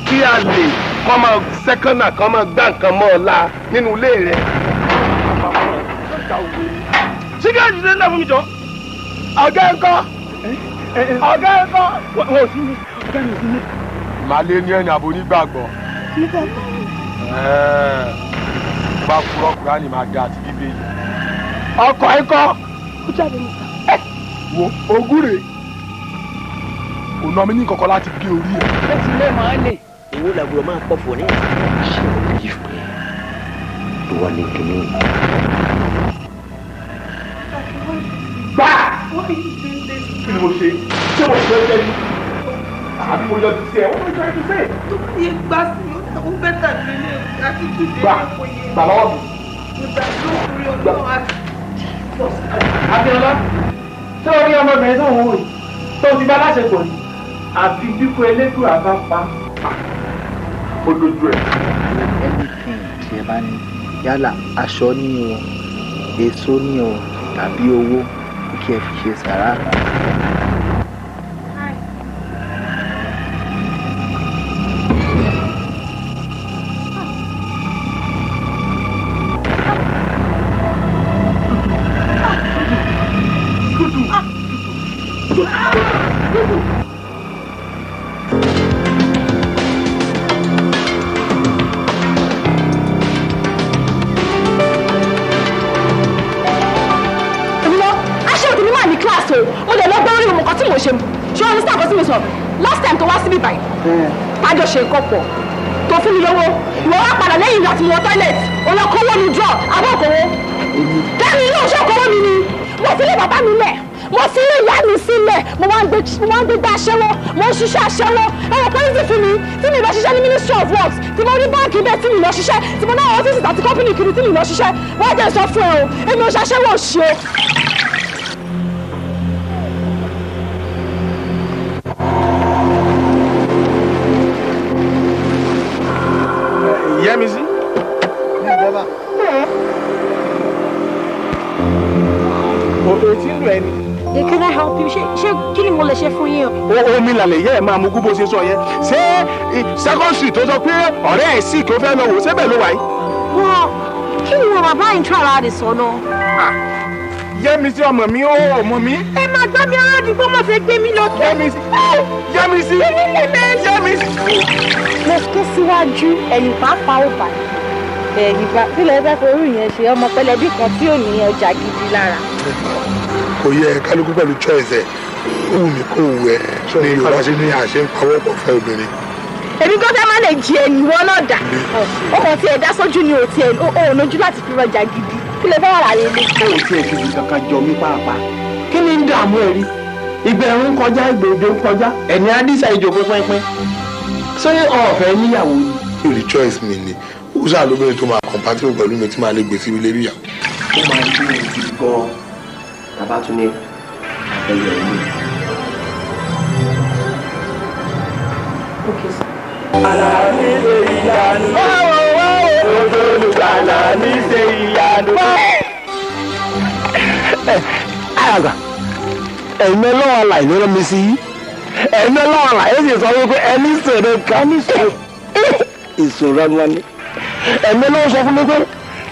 kí a lè kọ́ máa sẹ́kọ́nà kan máa gbá nǹkan mọ́ ọ la nínú ilé rẹ sígẹ́ẹ̀tì ló ń lọ fún mi jọ. ọ̀gá ẹ̀kọ́ ọ̀gá ẹ̀kọ́ wọ́n ò sí ní ọ̀gá mi ò sí ní. màlẹ́ ní ẹni àbò onígbàgbọ́. bá kúrọ́ kúránì máa ga àti bíbélì. ọkọ̀ ẹ̀kọ́ ó jáde ní. wo ogún rèé kò ná mi ní kọ̀kọ́ láti gé orí ẹ̀. ó ti lé màá lè. owó làbúrò máa pọ̀ fún ní. ṣé o bí yìí pé ìwọ ni kìíní. gbà. kí ni mo ṣe ṣé mo ṣe ẹgbẹ́ ni àbí mo yọ ti ṣe ẹ wọ́n mi try to say. tó bá yẹ gbà sí ó bẹ́tà gbélé àti kíkẹ́ gbà gbà lọ́wọ́ mi. ìgbà tó rí ọlọ́run àti. Adeolu ṣé o rí ọmọbìnrin tó ń wò yìí tó ti bá láṣepọ̀ ni àfi bíkú elétò àbá pa. ó dojú ẹ. anything tí ẹ bá ní yálà aṣọ ní o èso ní o tàbí owó kí ẹ fi ṣe sàrà. last time tó wá síbí báyìí tájọ ṣe nǹkan pọ̀ tó fún mi lówó ìwọ wá padà lẹ́yìn ìgbà tí mo wọ toilet olókòwò ní draw abọ́kòwò kẹ́mi yóò ṣọ́kòwò mi ni mo fi lé bàbá mi lẹ̀ mo fi lé ìyá mi sílẹ̀ mo máa ń gbé gbá aṣẹ́wó mo ń ṣiṣẹ́ aṣẹ́wó ẹ̀rọ pẹ́ńtì fún mi tí mi lọ ṣiṣẹ́ ní ministry of works tí mo ní báńkì bẹ́ẹ̀ tí mi lọ ṣiṣẹ́ tí mo náà ọ́fíìsì àti company kiri tí mi lọ ṣiṣẹ́ wọ́n jẹ́ sọ fún ẹ o èmi ò ṣaṣẹ́wó òṣì o. Yẹ́misí. Ètí ń lò ẹni. Can I help you? Ṣé kí ni mo lè ṣe fún yín o? Omi làlẹ̀ yẹ́ ẹ̀ máa mú kú bó ṣe sọ yẹn. Ṣé second street tó sọ pé ọ̀rẹ́ ẹ̀ sì kí ó fẹ́ lọ wò ṣébẹ̀ ló wà yìí? Wọ́n kí ni wọn bàbá yìí ń tọ́ ara rẹ̀ sọ náà? Yẹ́misí ọmọ mi ó ọmọ mi. Ẹ máa gbá mi ara àdúgbò máa fẹ́ gbé mi lọ. Yẹ́misí. Yẹ́misí. Yẹ́misí. Mo ké síwájú ẹ̀yìn pàápàá ò bá ẹ̀yìn bá kílẹ̀ fẹ́ forú yẹn ṣe ọmọ pẹlẹbí kan tí ò ní ọjà gidi lára. Kò yẹ kálukú pẹ̀lú choice ẹ̀ ó wù mí kó wù ẹ́ ní Yorùbá ṣe ní àṣẹ ń pawọ́ pọ̀ fẹ́ obìnrin. Èmi gbọ́ fẹ́ má lè jí ẹ̀yìn wọn náà dà ọmọ tí ẹ dá sójú ni òtí ẹ̀ ò lójú láti fi rọjà gidi kílẹ̀ fẹ́ wà láyé ilé. Ó ti ẹ̀ fi kankan jọ mí pàápàá. Kí ni ń dààmú ẹ rí? Ìgbẹ̀rún kọjá ìgbèdè kọjá ẹ̀ní Adísà ìjòkó pínpín. Ṣé ọ̀fẹ́ níyàwó ni? Èrè choice mi ni ó ṣáà lóbìnrin tó máa compatible pẹ̀lú mi tí máa lè gbèsè ilé rí ìyàwó. Ó máa ń bí ìdí gan-an tàbá tún ní ẹyẹ ìlú. Àlàní ṣe ìyanu. Ojú olùgbàlà ní ṣe ìyanu. Àyàgbà, ẹ̀yin ọlọ́wọ́ àlàyé ló rán mi sí yí. Ẹ̀yin ọlọ́wọ́ àlàyé sì sọ wípé ẹni sọ̀rọ̀ kan ní ìṣòro wọn ni. Ẹ̀mí ló sọ fún mi pé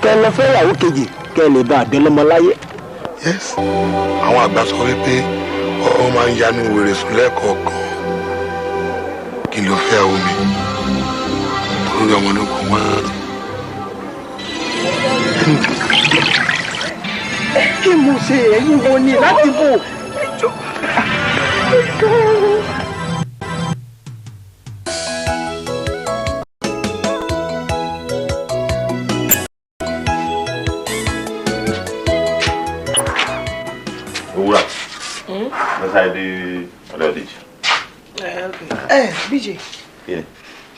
kẹ́ ẹ lọ fẹ́ ìyàwó kejì kẹ́ ẹ lè bá àdélọ́mọ láyé. Yes, àwọn àgbà sọ wípé ọ máa ń yanu wèrè sùn lẹ́ẹ̀kọ̀ọ̀kan kí ló fẹ́ àwọn mi torí ọmọ ní kò wá. Kí mo ṣe ẹ̀yin wo ni láti bò? Owura. Let's do ọ̀dọ̀ Dèjì. BJ.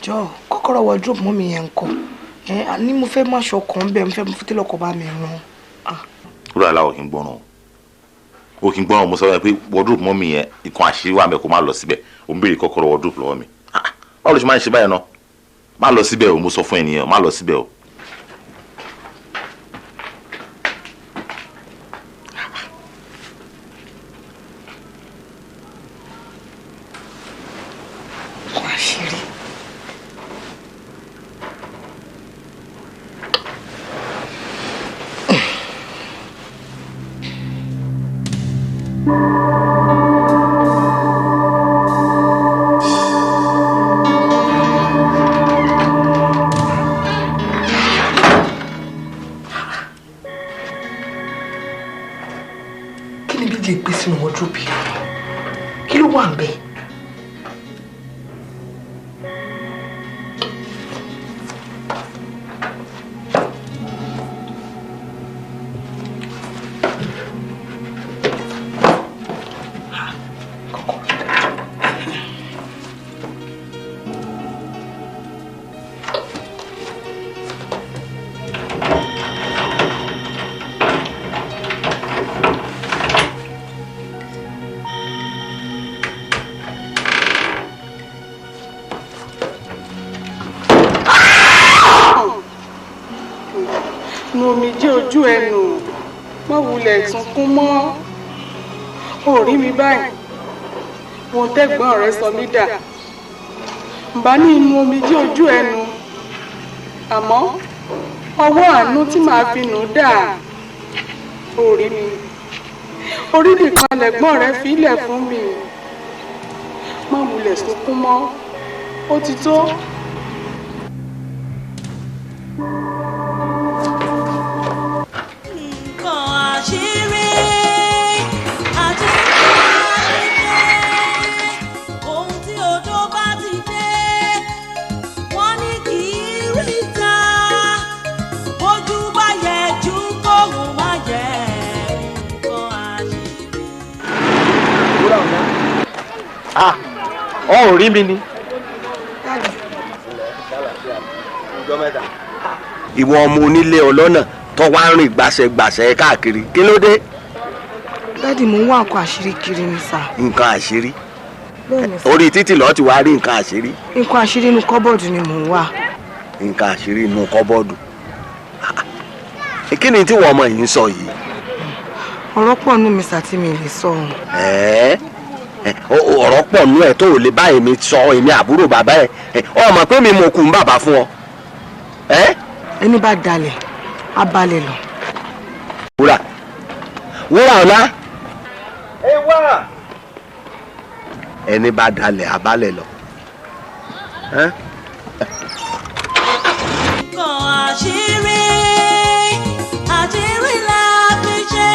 Jọ kọ́kọ́rọ́ wardrobe mọ́ mi yẹn ńkọ́. Ní mo fẹ́ máa ṣọkàn bẹ́ẹ̀ mo fẹ́ mo fi télọ̀kọ̀ bá mi rán. Wúrà aláwọ̀ kì í gbọ́ràn. O kì í gbọ́ràn mo sọ pé wardrobe mọ́ mi yẹn ikùn àṣírí wà mẹ́ kó má lọ síbẹ̀. O ń béèrè kọ́kọ́rọ́ wardrobe lọ́wọ́ mi. Báwo ló ṣe máa ń ṣe báyìí náà? Má lọ síbẹ̀ o, mo sọ fún ènìyàn, má lọ síbẹ̀ o. ni bíjì gbé sínú wọ́dúróbì kí ló wà ń bẹ̀. omi jẹ́ ojú ẹnu má wulẹ̀ sunkún mọ́ ò rí mi báyìí wọn tẹ́gbọ́n rẹ sọ mí dà bá ní inú omi jẹ́ ojú ẹnu àmọ́ ọwọ́ àánú tí màá fi nù dà ò rí mi orí nìkan lẹ̀gbọ́n rẹ fílẹ̀ fún mi má wulẹ̀ sunkún mọ́ ó ti tó. Ò rí mi ni. Ìwọ ọmọ onílé ọlọ́nà tó wá ń rìn gbàṣẹgbàṣẹ káàkiri kí ló dé. Dádì mò ń wá nǹkan àṣírí kiri ni sà. Nǹkan àṣírí? Bẹ́ẹ̀ni sà. Orí títì lọ́ọ́ ti wá rí nǹkan àṣírí. Nǹkan àṣírí inú kọ́bọ̀dù ni mò ń wá. Nǹkan àṣírí inú kọ́bọ̀dù. Kí ni tí wọ́n ọmọ yìí ń sọ yìí? Ọ̀rọ̀ pọ̀ nù mí sà tí mi lè sọ. Ọ̀rọ̀ pọ̀ nú ẹ̀ tó ò lè bá èmi sọ èmi àbúrò bàbá ẹ̀ ọmọ pé mi mo kù ń bàbá fún ọ. Ẹni bá dalẹ̀ á balẹ̀ lọ. Wúrà ọ̀la. Ẹni bá dalẹ̀ á balẹ̀ lọ. Nǹkan àṣírí àṣírí la fi ṣe.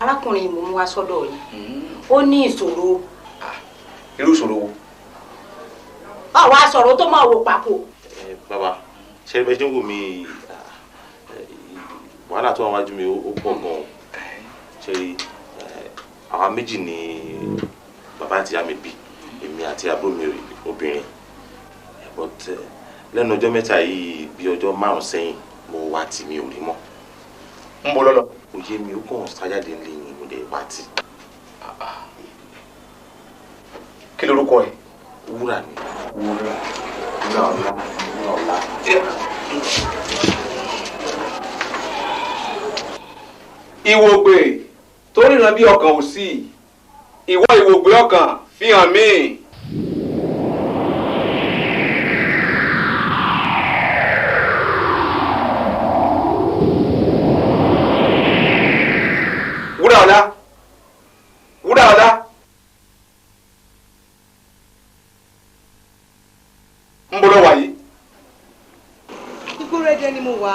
Arákùnrin mò ń wá sọ́dọ̀ yìí ó ní ìṣòro. Irú ìṣòro wo? Àwọn aṣọ̀rọ̀ tó máa wò papò. Bàbá ṣe é bẹ́ẹ̀ ṣe ń wò mí wàhálà tó wà wájú mi ó pọ̀ gan-an ṣe àwa méjì ni bàbá àti ìyá mi bí èmi àti àbúrò mi obìnrin but lẹ́nu ọjọ́ mẹ́ta yìí bí ọjọ́ 5 sẹ́yìn mo wá tí mi ò rí mọ́. ń bọ̀ lọ́lọ́. òye mi ó kàn sájáde ńlẹ̀ ni mo dẹ̀ wá tí. kí lorúkọ ẹ̀? Wúrà ni. Wúrà ọ̀la. Ìwògbè tó ríran bí ọkàn ò sí ìwọ ìwògbè ọkàn fi hàn mí. Wúrà ọ̀la. ń bọ́ lọ́wọ́ yìí. Igbó rẹ́dẹ́ ni mo wà.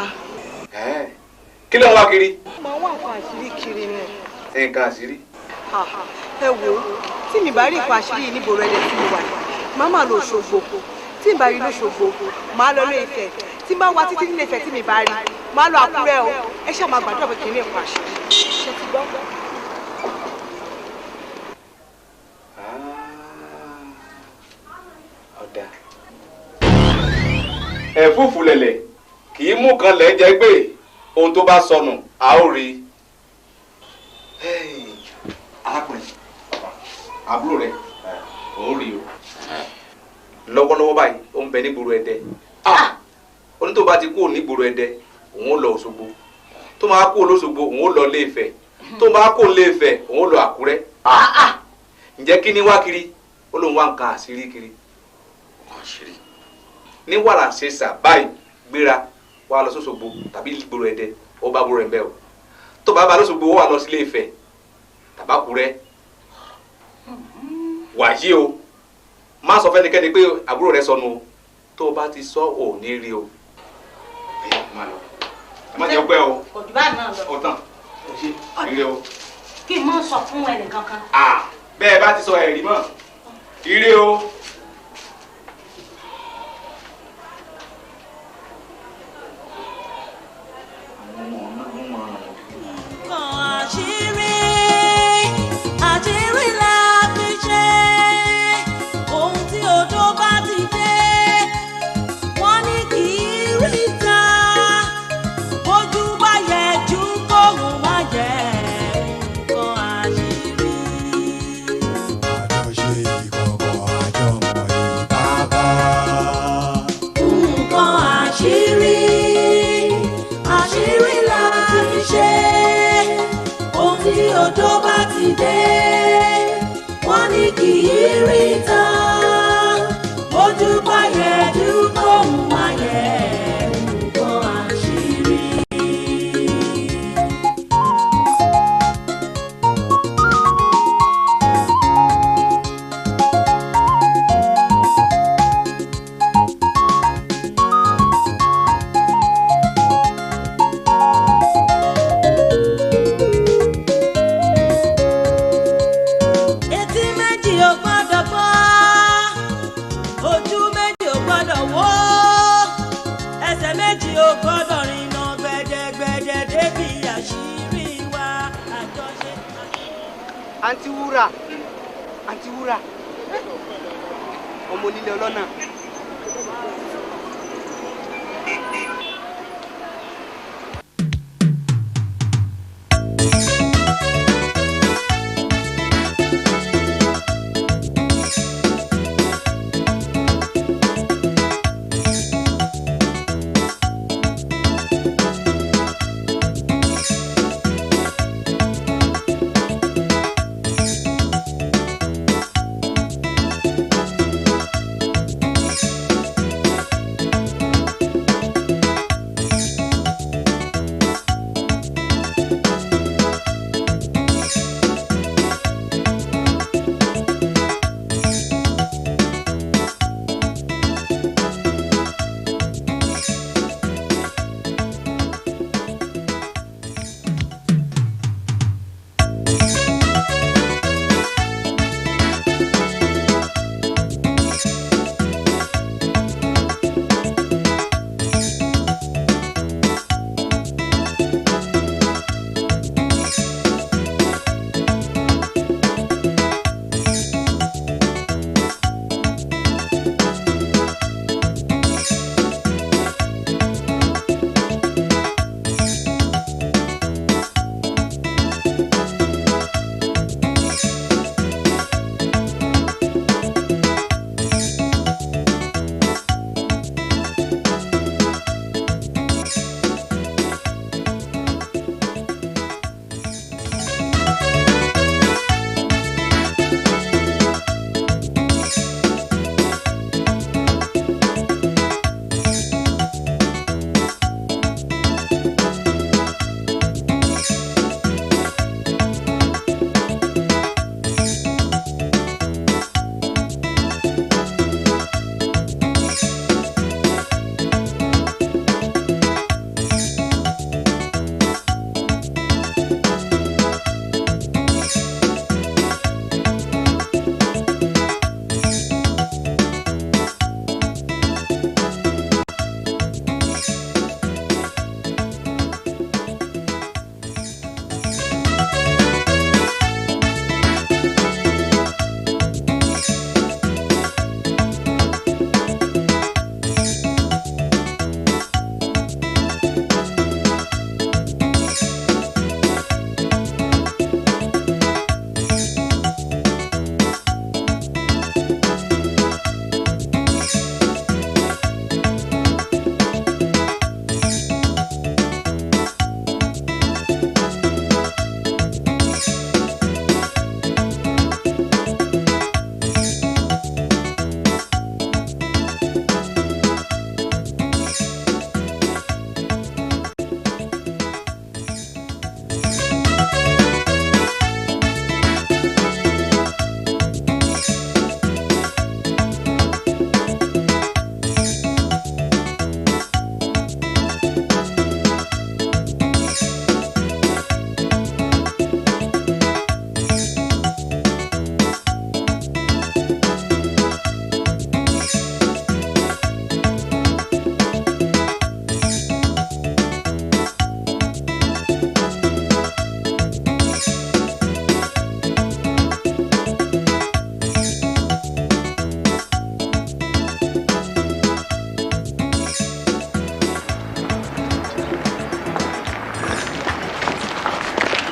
Kí ló ń wá kiri? Màá wá nǹkan àṣírí kiri ni. Nǹkan àṣírí? Ẹ wo tí mi bá rí nǹkan àṣírí yìí níbo rẹ́dẹ́ tí mo wà màá máa lọ Òṣogbo tí mi bá rí lóṣogbo màá lọ Ilé Ifẹ̀ tí n bá wá títí nílé Ifẹ̀ tí mi bá rí màá lọ Àkúrẹ́ o ẹ ṣáà máa gbàdúrà pé kì í ní nǹkan àṣírí. Ṣé ti gbọ́? Ọ̀dà. Ẹ̀fúùfù lẹ̀lẹ̀ kì í mú kan lẹ̀ jẹ́ gbé ohun tó bá sọnù a ó rí. Arákùnrin àbúrò rẹ̀ ò rí o. lọ́wọ́lọ́wọ́ báyìí ó ń bẹ nígboro Ẹdẹ onítò bá ti kúrò nígboro Ẹdẹ òun ó lọ Òṣogbo tó máa kúrò lóṣogbo òun ó lọ Ilé-Ifẹ̀ tó máa kúrò Ilé-Ifẹ̀ òun ó lọ Àkúrẹ́ ǹjẹ́ kí ni wá kiri ó lóun wá nǹkan àṣírí kiri ní wàrà ṣe sà báyìí gbéra wá lọ sóṣogbo tàbí ìgboro Ẹdẹ ó bá búrò ẹ̀ bẹ́ẹ̀ o tó bá bá lóṣogbo ó wà lọ sí Ilé-Ifẹ̀ tàbákúrẹ́ wàyí o má sọ fẹ́nikẹ́ni pé àbúrò rẹ sọnù o tó o bá ti sọ ò ní rí o ẹ má jẹ́ pẹ́ o òjò bá náà lọ ó tàn ire o. kí n mọ sọ fún ẹnìkankan. bẹ́ẹ̀ bá ti sọ ẹ̀rí mọ́ ire o. àṣírí la fi ṣe ohun tí odò bá ti dé wọ́n ní kì í rí ta ojú bá yẹ ju kóhùn má yẹ nǹkan àṣírí. àjọṣe ìkọ̀kọ̀ àjọmọ̀ ìbábá. nǹkan àṣírí àṣírí la fi ṣe ohun tí odò bá ti dé wọ́n ní kì í rí ta ojú bá yẹ ju kóhùn má yẹ nǹkan àṣírí. etí méjì ò gbọ́dọ̀ gbọ́ ojú méjì ò gbọ́dọ̀ wò ẹsẹ̀ méjì ò gbọ́dọ̀ rìnnà gbẹ̀dẹ̀gbẹ̀dẹ̀ débi àṣírí wa àjọṣe. àǹtí wúrà àǹtí wúrà ọmọ onílé ọlọ́nà.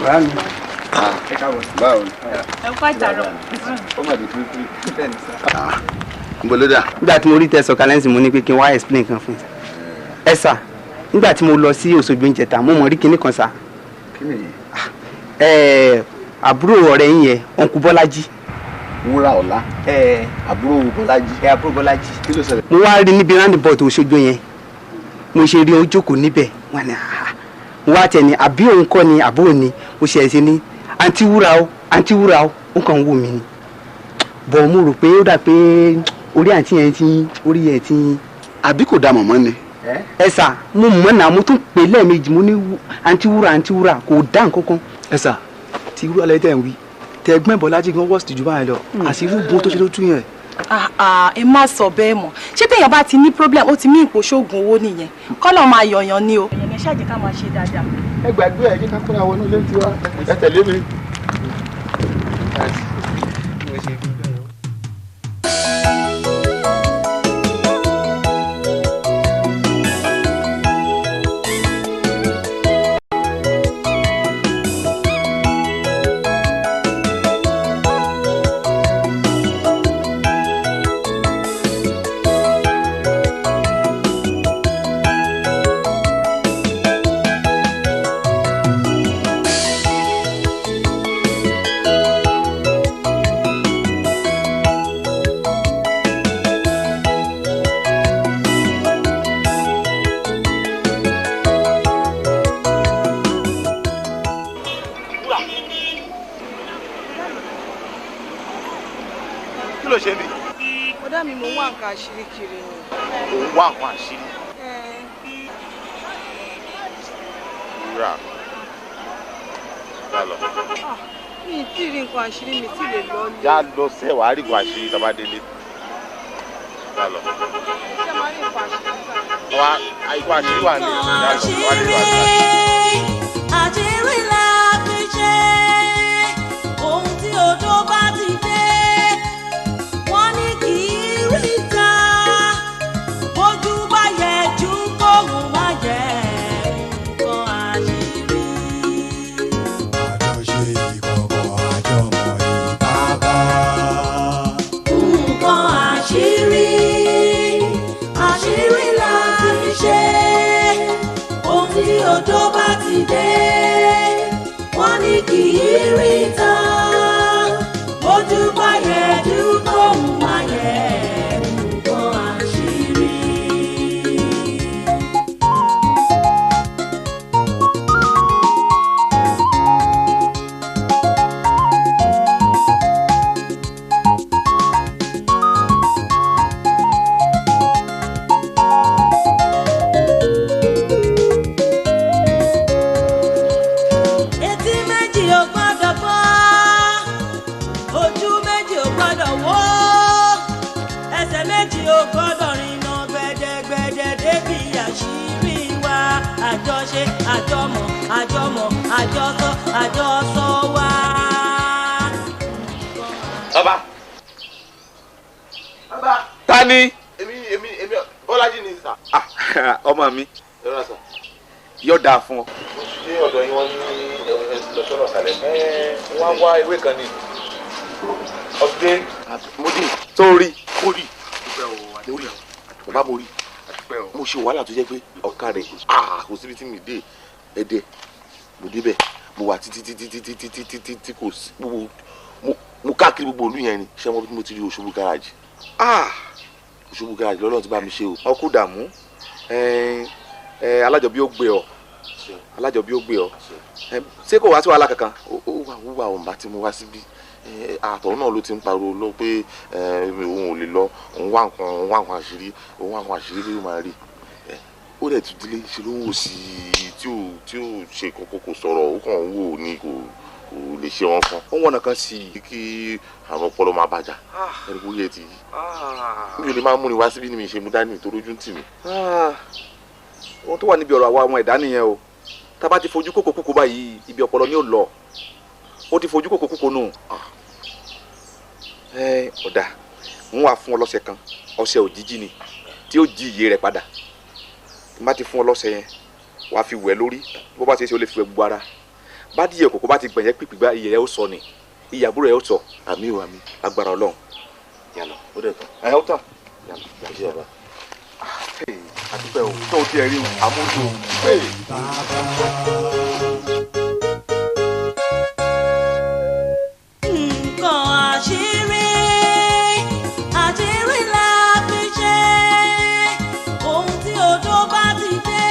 Báwo ni? Ẹ káàbọ̀. Báwo ni? Ẹ kú àtàrọ̀. Ó mà dé kúrúkúrú. Bẹ́ẹ̀ ni sá. Nbolódà. Nígbà tí mo rí tẹ̀sán kálẹ́ǹsì mo ní pé kí n wá explain kan fún ẹ sà. Nígbà tí mo lọ sí Òṣogbo ìjẹta mo mọ̀ rí kinní kan sà. Kí ni yẹn? Àbúrò ọ̀rẹ́ yín yẹn Ọ̀nkú Bọ́lájí. Wúrà ọ̀la. Àbúrò Bọ́lájí. Àbúrò Bọ́lájí. Kí ló ṣẹlẹ̀? Mo wá rí níbi roundabout Òṣogbo yẹn. Mo ṣe rí ó jókòó níbẹ̀. Wọ́n ní mo wá tẹ̀ ní àbí òun kọ́ ni àbúrò ni mo ṣe ẹ̀ṣẹ̀ ní àǹtí Wúrà o ó kàn ń wò mí ni. Bọ̀ mo rò pé ó dà pé orí àǹtí yẹn ti orí yẹn ti. Àbí kò dá mọ̀mọ́ ni? Ẹ sà mo mọ̀ náà mo tún pè lẹ́ẹ̀mejì mo ní àǹtí Wúrà kò dá nǹkan kan. Ẹ sà tí Wúrà lẹ́yìn tẹ̀ ń wí tẹ ẹgbẹ́ Bọ́lájí gan wọ́ọ̀sì jù báyìí lọ àṣírí ogun tó ṣe ló tún yẹn. Ẹ má sọ bẹ́ẹ̀ mọ́ ṣé téèyàn bá ti ní problem ó ti mí ipò ṣoògùn owó nìyẹn kọ́lọ̀ máa yọ̀yàn ni o. ẹ̀yẹ̀ ṣáàjì ká máa ṣe dáadáa. Ẹ gbàgbé ẹ jẹ́ ká kóra wọnú ilé tiwa ẹ tẹ̀lé mi. Àṣírí kiri ni. Òun wá nǹkan àṣírí. Wúrà. Já lọ. Mi ì tí ì rí nǹkan àṣírí mi tí ì lè lọ ní. Já lọ sẹ́ wàá rí nǹkan àṣírí tá a bá délé. Já lọ. Ṣé máa rí nǹkan àṣírí sáà? Wá nǹkan àṣírí wà ní ìlú. Àṣírí la fi ṣe ohun tí odò bá ti dé. Wọ́n ní kì í rí ta bójú bá yẹ jù kóhùn má yẹ nǹkan àṣírí. Àjọṣe ìkọ̀kọ̀ àjọmọ̀ ìbábá. Nǹkan àṣírí la fi ṣe ohun tí odò bá ti dé. Wọ́n ní kì í rí ta bójú bá yẹ jù kóhùn má yẹ nǹkan àṣírí. Etí méjì ò gbọ́dọ̀ gbọ́, ojú méjì ò gbọ́dọ̀ wò, ẹsẹ̀ méjì ò gbọ́dọ̀ rìnà gbẹ̀dẹ̀gbẹ̀dẹ̀ débi àṣírí wa. Àjọṣe àjọmọ̀ àjọsọ wa. Bàbá. Ta ni? Èmi Bọ́lájí ni sà. Ọmọ mi. Yóò dáa fún ọ. Ṣé ọ̀dọ̀ yín wọ́n ní lọ́sọ̀rọ̀ sàlẹ̀? Wọ́n á wá ewé kan ní. Ọ̀dẹ́. Mo dì. Sórí. Mo rí. Bàbá mo rí. Mo ṣe wàhálà tó jẹ́ pé ọ̀ka rẹ̀ kò síbi tí mi dé Ẹdẹ. Mo débẹ̀. Mo wà títí kò sí. Mo káàkiri gbogbo olú yẹn ni. Ṣé mo ti rí Òṣogbo gáràjì? Òṣogbo gáràjì lọ́lọ́run ti bá mi ṣe o. Ọkú dààmú. Alájọbí ó gbé ọ. Ṣé kò wá sí wàhálà kankan? Ó wà òun bá ti mú wá síbí. Àtọ̀ náà ló ti ń pariwo lọ pé òun ò lè lọ, òun wá nǹkan àṣírí ló máa rí. Ó dẹ̀ tún délé ṣe ló ń wò sí tí ò ṣe kókó kò sọ̀rọ̀, ó kàn ń wò ní kò lè ṣe wọn kan. Ó wọ̀nà kan sí i kí àrùn ọpọlọ máa bàjá. Ẹni kò yẹ ti yí. Mi ò lè máa múni wá síbí ni mi ṣe mú dání tó lójú ń tì mí. Ohun tó wà níbi ọ̀rọ̀ àwa ọmọ ẹ̀dá nìyẹn o. Tá bá ti fojú kókó báyìí ibi ọpọlọ ni ó lọ. Ó ti fojú kókó nù. Ọ̀dà ń wà fún ọ lọ́sẹ̀ kan, ọṣẹ òjijì ni tí ó jí iye rẹ̀ padà. Má ti fún ọ lọ́sẹ̀ yẹn wàá fi wẹ̀ lórí, bó bá ṣe é ṣe ó lè fi wẹ̀ gbogbo ara. bá díẹ̀ kòkó bá ti gbẹ̀yẹ́ pípì gbá iyẹ̀ ó sọ ni ìyàbúrò ẹ̀ ó sọ. àmì ò àmì agbára Ọlọ́run. yàlọ ó dẹ̀ tán. ẹ̀ ó tán. yàlọ ṣe ọba. àdúgbò ẹ̀ ò tó o tiẹ̀ rí o àmójú nǹkan àṣírí àṣírí la fi ṣe ohun tí odò bá ti dé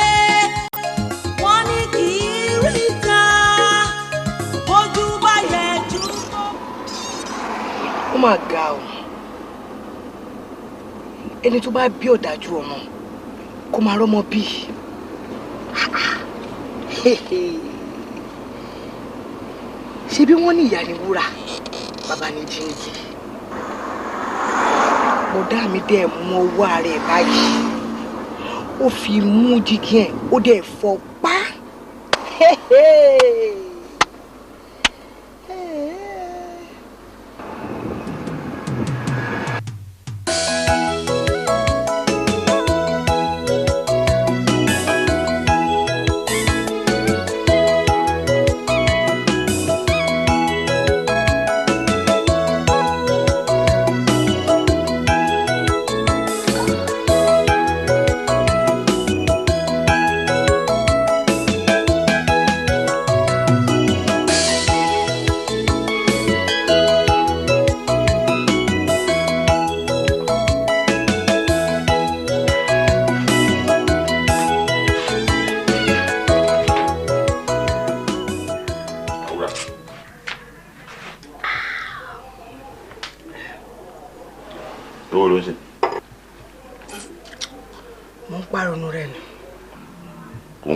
wọ́n ní kì í rí ta bójú bá yẹ jù. ó mà ga o ẹni tó bá bí ọ̀dájú ọmọ kó máa rọ́mọ bí ṣé bí wọ́n ní ìyá ni wúrà bàbá ní jíǹkì bọ̀dá mi dẹ̀ mú ọwọ́ ara ẹ̀ báyìí ó fi mú jígí ẹ̀ ó dẹ̀ fọ́ pa.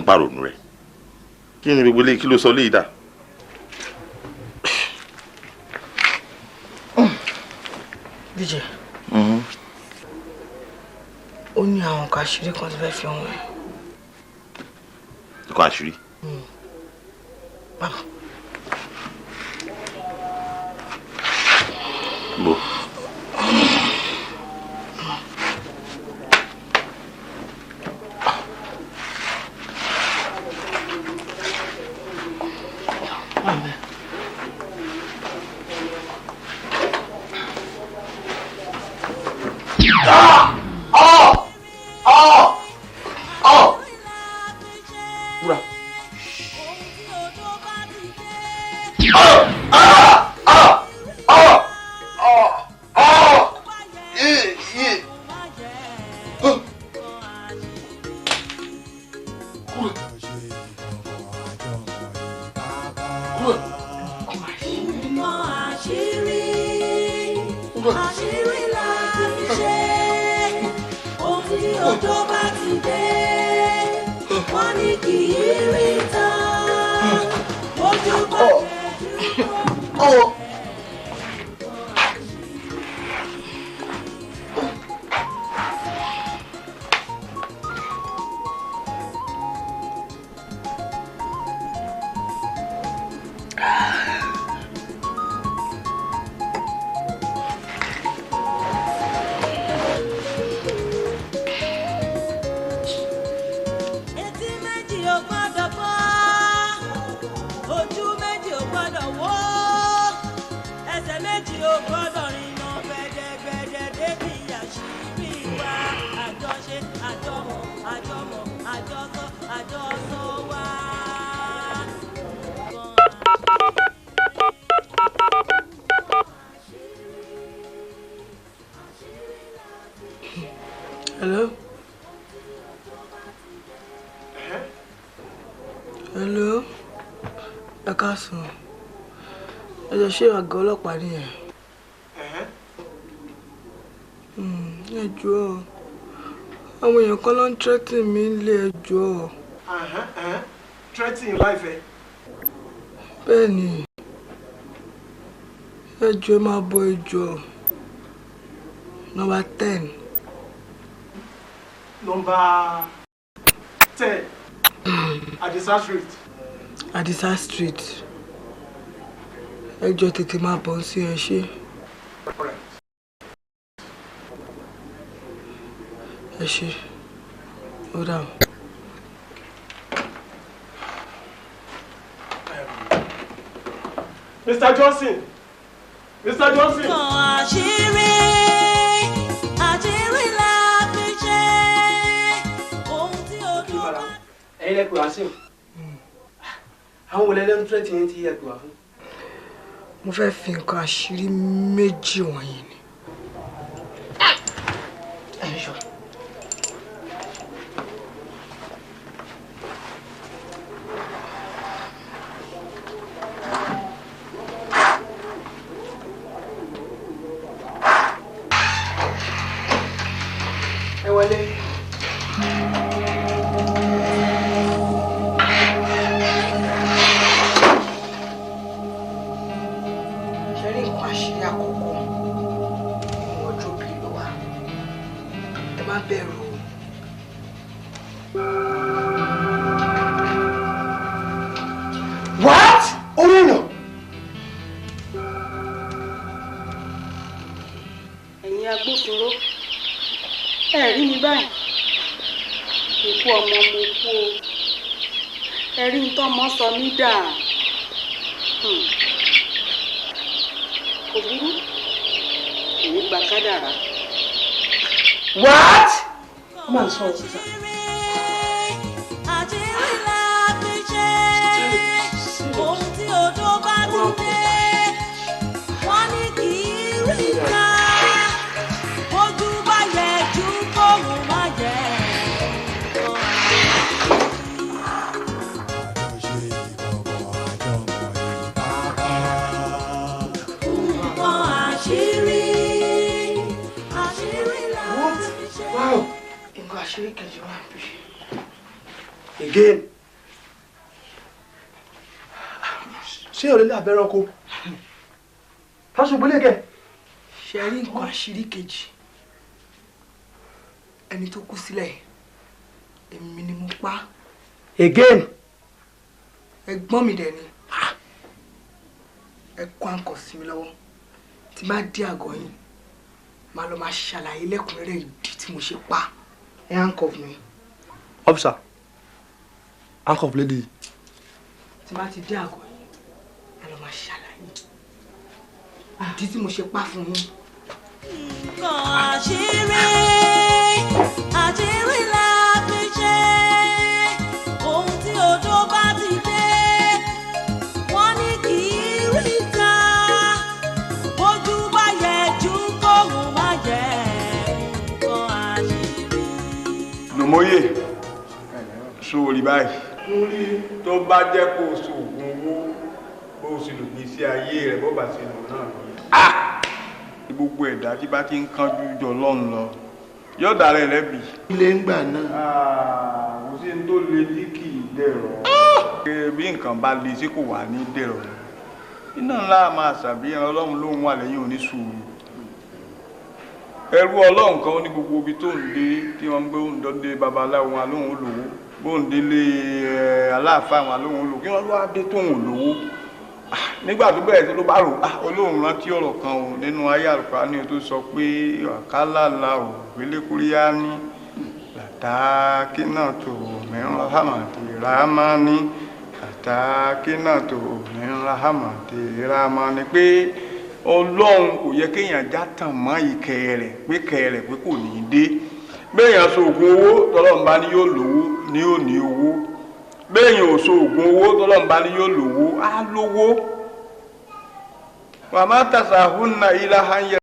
pàrònú rẹ̀ kí ni gbogbo eléyìí kí ló sọ léyìí dà. díje ó ní àwọn nǹkan àṣírí kan tó fẹ́ fi hàn ẹ́. nǹkan àṣírí. bàbá. bò. Hello? Hello? Ẹ káàsán. Ẹ jẹ́ ṣé àgọ́ ọlọ́pàá nìyẹn? Ẹ jọ̀ọ́. Àwọn èèyàn kan ló ń threaten mi nílé ẹ jọ̀ọ́. Threatening life ẹ? Bẹ́ẹ̀ni. Ẹ jọ̀ọ́ máa bọ̀ ẹ jọ̀ọ́. Number 10. Number 10. Adisa Street. Adisa Street. Ẹ jọ̀ọ́ tètè máa bọ̀ sí ẹ ṣé. Ẹ ṣé. Hold on. Mr. Johnson. Mr. Johnson. Àṣírí la fi ṣe ohun tí ojú bá. Ẹ̀yin lẹ pè wá sí o. Àwọn olè lẹ́nu tírẹ́tì yẹn ti yẹ pè wá fún. Mo fẹ́ fi nǹkan àṣírí méjì wọ̀nyí ni. Ẹ̀yin sọ. Ẹ wọlé. Ṣẹ́rí nǹkan àṣírí àkọ́kọ́ nínú ọjọ́ bí ló wà. Ẹ má bẹ̀rù o. What? Orí èèyàn. Ẹ̀yin agbófinró ẹ rí mi báyìí ikú ọmọ mo kú o ẹ rí n tọ́mọ sọ mí dà kò burú èmi gba kádàrá. What? Ó máa ń sọ òun sísá. Àṣírí la fi ṣe ohun tí odò bá ti dé wọ́n ní kì í rí ká ojú bá yẹ ju kóhùn má yẹ. Nǹkan àṣírí la fi ṣe. Wow! Nǹkan àṣírí kejì wà bí. Again. Ṣé o lè lé abẹ́rẹ́ ọkọ? Fásùgbélé kẹ. Ṣé rí nǹkan àṣírí kejì? Ẹni tó kú sílẹ̀, èmi ni mo pa. Again. Ẹ̀gbọ́n mi dẹ̀ ni. Ẹ kó àǹkọ̀ sí mi lọ́wọ́. Tí bá dé àgọ́ yín, màá lọ máa ṣàlàyé lẹ́kùnrẹ́rẹ́ ìdí tí mo ṣe pa. Ẹ handcuff mi. Officer. Handcuff lady. Tí bá ti dé àgọ́ yín, ẹ lọ máa ṣàlàyé ìdí tí mo ṣe pa fún yín. Nǹkan àṣírí la fi ṣe ohun tí odò bá ti dé wọ́n ní kì í rí ta ojú bá yẹ ju kóhùn má yẹ. Nǹkan àṣírí. Lòmóyè sórí báyìí tó bá jẹ́ kó o sògùn owó bó o sì lò gbèsè ayé rẹ̀ bó bá ṣe lò náà lọ. Gbogbo ẹ̀dá tí bá ti ń kánjú jọ lọ́run lọ yóò dára ẹ̀ lẹ́bi. Ilé ń gbà náà. Kò sí ní tó le tí kì í dẹ̀rọ̀. Bí nǹkan bá le sí kò wà ní dẹ̀rọ̀. Iná ńlá máa ṣàbíyàn ọlọ́run lóhun wà lẹ́yìn oníṣòro. Ẹrú ọlọ́run kan ní gbogbo ibi tó ń dé tí wọ́n ń gbé òǹdọ́dé babaláwo wọn lóhun olówó bóńdélé aláàfáà wọn lóhun olówó kí wọ́n lọ́wọ́ dé tóhun olówó. Nígbà tó bẹ̀rẹ̀ sí ló bá rò Ọlọ́run rántí ọ̀rọ̀ kan o nínú ayé Al-Qur'ani tó sọ pé àkálàlà ò gbélékúríyá ní làtàkínà tó mìíràn ráhàmàtì ráhámání làtàkínà tó mìíràn ráhàmàtì ráhámání pé Ọlọ́run kò yẹ kéèyàn já tàn mọ́ ìkẹ́ rẹ̀ pé kẹ́ rẹ̀ pé kò ní í dé béèyàn sóògùn owó tọ́lọ́run bá ní yóò lówó ní yóò ní owó béèyàn ò sóògùn owó tọ́lọ́run bá ní yóò lówó á lówó wàmátàsà húnna ilá hányẹ.